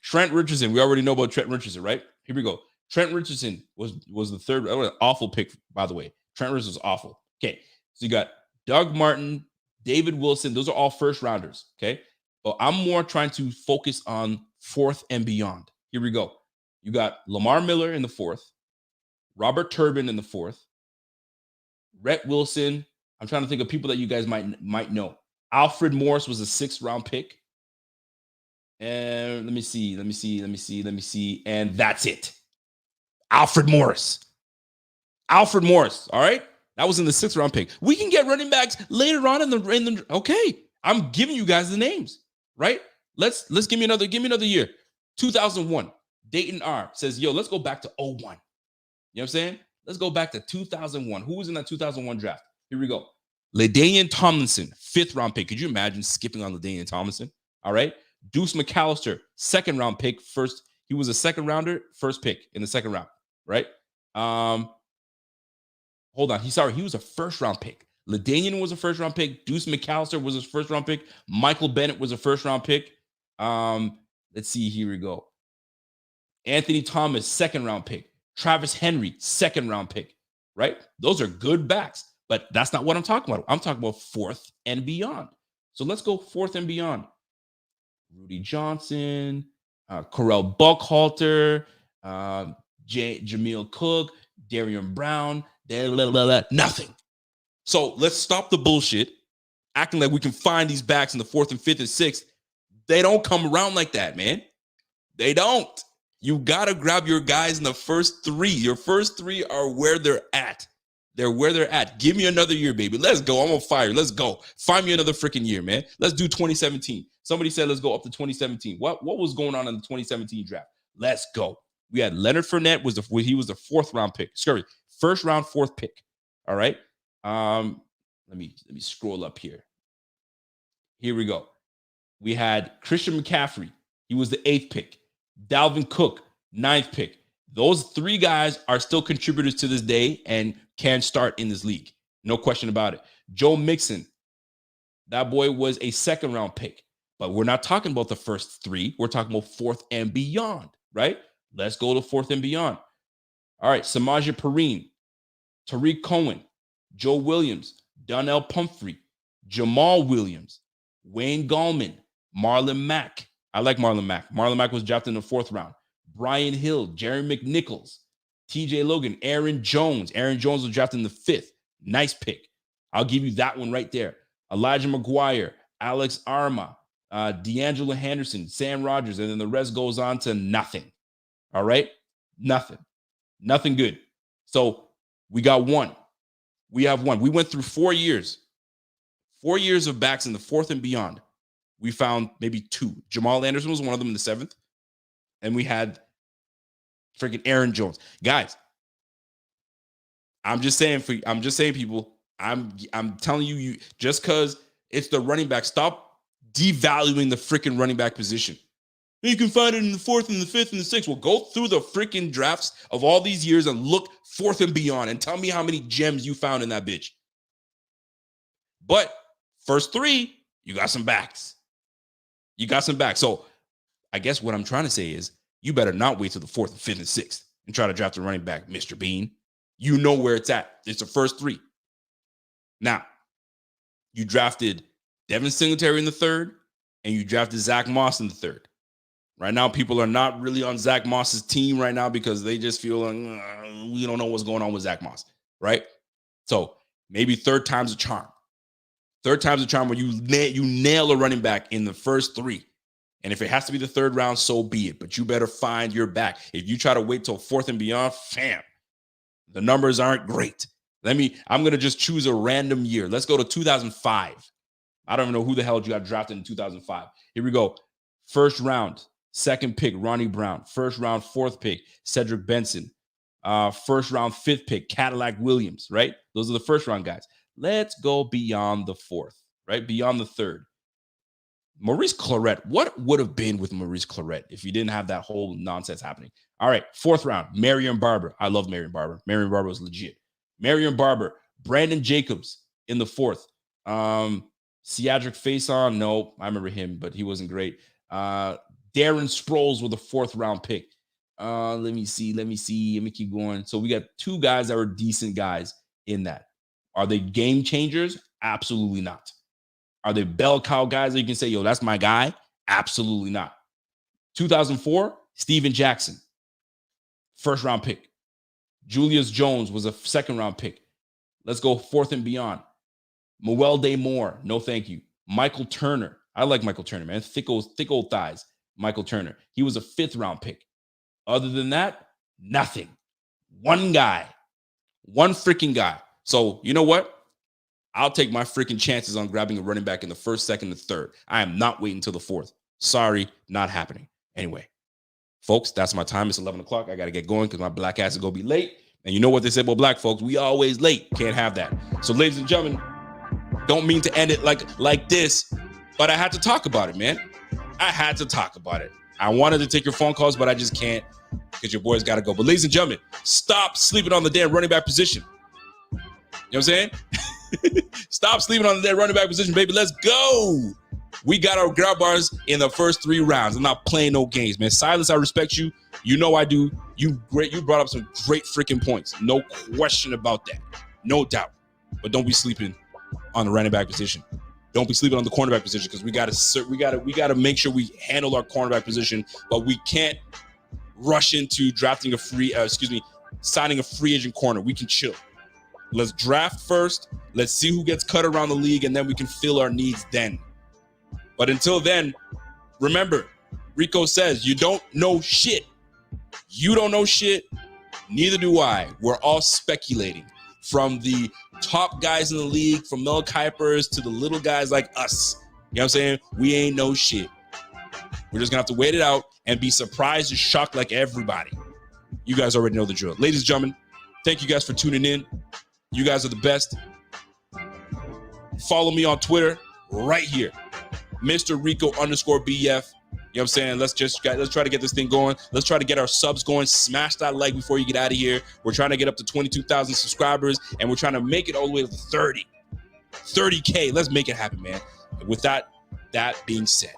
Trent Richardson. We already know about Trent Richardson, right? Here we go. Trent Richardson was the 3rd. Awful pick, by the way. Trent Richardson was awful. Okay. So you got Doug Martin, David Wilson. Those are all 1st rounders. Okay. But I'm more trying to focus on 4th and beyond. Here we go. You got Lamar Miller in the 4th, Robert Turbin in the 4th, Rhett Wilson. I'm trying to think of people that you guys might know. Alfred Morris was a 6th round pick. And let me see. And that's it. Alfred Morris. All right. That was in the 6th round pick. We can get running backs later on in the okay. I'm giving you guys the names, right? Let's give me another year. 2001. Dayton R says, yo, let's go back to 01. You know what I'm saying? Let's go back to 2001. Who was in that 2001 draft? Here we go. LaDainian Tomlinson, 5th round pick. Could you imagine skipping on LaDainian Tomlinson? All right. Deuce McAllister, 2nd round pick. He was a 2nd rounder, 1st pick in the 2nd round, right? Hold on. He was a first-round pick. LaDainian was a first-round pick. Deuce McAllister was a first-round pick. Michael Bennett was a first-round pick. Let's see. Here we go. Anthony Thomas, second-round pick. Travis Henry, second-round pick. Right? Those are good backs, but that's not what I'm talking about. I'm talking about fourth and beyond. So let's go fourth and beyond. Rudy Johnson, Correll Buckhalter, Jameel Cook, Darian Brown, nothing. So let's stop the bullshit, acting like we can find these backs in the fourth and fifth and sixth. They don't come around like that, man. They don't. You got to grab your guys in the first three. Your first three are where they're at. They're where they're at. Give me another year, baby. Let's go. I'm on fire. Let's go. Find me another freaking year, man. Let's do 2017. Somebody said let's go up to 2017. What was going on in the 2017 draft? Let's go. We had Leonard Fournette. He was the fourth round pick. Sorry, first round, fourth pick. All right. Let me scroll up here. Here we go. We had Christian McCaffrey. He was the eighth pick. Dalvin Cook, ninth pick. Those three guys are still contributors to this day and can start in this league. No question about it. Joe Mixon, that boy was a second round pick, but we're not talking about the first three. We're talking about fourth and beyond, right? Let's go to fourth and beyond. All right, Samaje Perine, Tariq Cohen, Joe Williams, Donnell Pumphrey, Jamal Williams, Wayne Gallman, Marlon Mack. I like Marlon Mack. Marlon Mack was drafted in the fourth round. Brian Hill, Jerry McNichols, TJ Logan, Aaron Jones. Aaron Jones was drafted in the fifth. Nice pick. I'll give you that one right there. Elijah McGuire, Alex Arma, D'Angelo Henderson, Sam Rogers, and then the rest goes on to nothing. All right? Nothing. Nothing good. So we got one. We have one. We went through 4 years. 4 years of backs in the fourth and beyond. We found maybe two. Jamal Anderson was one of them in the seventh. And we had freaking Aaron Jones. Guys, I'm just saying, people, I'm telling you, just because it's the running back, stop devaluing the freaking running back position. You can find it in the fourth and the fifth and the sixth. Well, go through the freaking drafts of all these years and look fourth and beyond and tell me how many gems you found in that bitch. But first three, you got some backs. You got some backs. So I guess what I'm trying to say is you better not wait till the fourth and fifth and sixth and try to draft a running back, Mr. Bean. You know where it's at. It's the first three. Now, you drafted Devin Singletary in the third, and you drafted Zach Moss in the third. Right now, people are not really on Zach Moss's team right now because they just feel like we don't know what's going on with Zach Moss, right? So maybe third time's a charm. Third time's a charm where you nail a running back in the first three. And if it has to be the third round, so be it. But you better find your back. If you try to wait till fourth and beyond, fam, the numbers aren't great. I'm going to just choose a random year. Let's go to 2005. I don't even know who the hell you got drafted in 2005. Here we go. First round, second pick, Ronnie Brown. First round, fourth pick, Cedric Benson. First round, fifth pick, Cadillac Williams, right? Those are the first round guys. Let's go beyond the fourth, right? Beyond the third. Maurice Clarett. What would have been with Maurice Clarett if you didn't have that whole nonsense happening? All right, fourth round, Marion Barber. I love Marion Barber. Marion Barber was legit. Marion Barber, Brandon Jacobs in the fourth. Cedric Faison, no, I remember him, but he wasn't great. Darren Sproles with a fourth round pick. Let me see. Let me keep going. So we got two guys that were decent guys in that. Are they game changers? Absolutely not. Are they bell cow guys that you can say, yo, that's my guy? Absolutely not. 2004, Steven Jackson, first round pick. Julius Jones was a second round pick. Let's go fourth and beyond. Moelde Moore, no thank you. Michael Turner. I like Michael Turner, man. Thick old thighs. Michael Turner. He was a fifth round pick. Other than that, nothing. One guy. One freaking guy. So you know what? I'll take my freaking chances on grabbing a running back in the first, second, and third. I am not waiting until the fourth. Sorry, not happening. Anyway, folks, that's my time. It's 11 o'clock. I got to get going because my black ass is going to be late. And you know what they say about black folks? We always late. Can't have that. So, ladies and gentlemen, don't mean to end it like this, but I had to talk about it, man. I had to talk about it. I wanted to take your phone calls, but I just can't. because your boy's got to go. But ladies and gentlemen, stop sleeping on the damn running back position. You know what I'm saying? Stop sleeping on the damn running back position, baby. Let's go. We got our grab bars in the first 3 rounds. I'm not playing no games, man. Silas, I respect you. You know I do. You brought up some great freaking points. No question about that. No doubt. But don't be sleeping on the running back position. Don't be sleeping on the cornerback position, because we gotta make sure we handle our cornerback position, but we can't rush into drafting signing a free agent corner. We can chill. Let's draft first. Let's see who gets cut around the league, and then we can fill our needs then. But until then, remember, Rico says you don't know shit. You don't know shit. Neither do I. We're all speculating. From the top guys in the league, from Mel Kuypers to the little guys like us. You know what I'm saying? We ain't no shit. We're just going to have to wait it out and be surprised and shocked like everybody. You guys already know the drill. Ladies and gentlemen, thank you guys for tuning in. You guys are the best. Follow me on Twitter right here. Mr. Rico _BF. You know what I'm saying? Let's try to get this thing going. Let's try to get our subs going. Smash that like before you get out of here. We're trying to get up to 22,000 subscribers, and we're trying to make it all the way to 30K. Let's make it happen, man. And with that being said,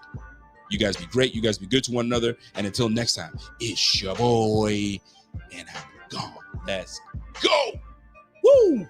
you guys be great. You guys be good to one another. And until next time, it's your boy, and I'm gone. Let's go. Woo!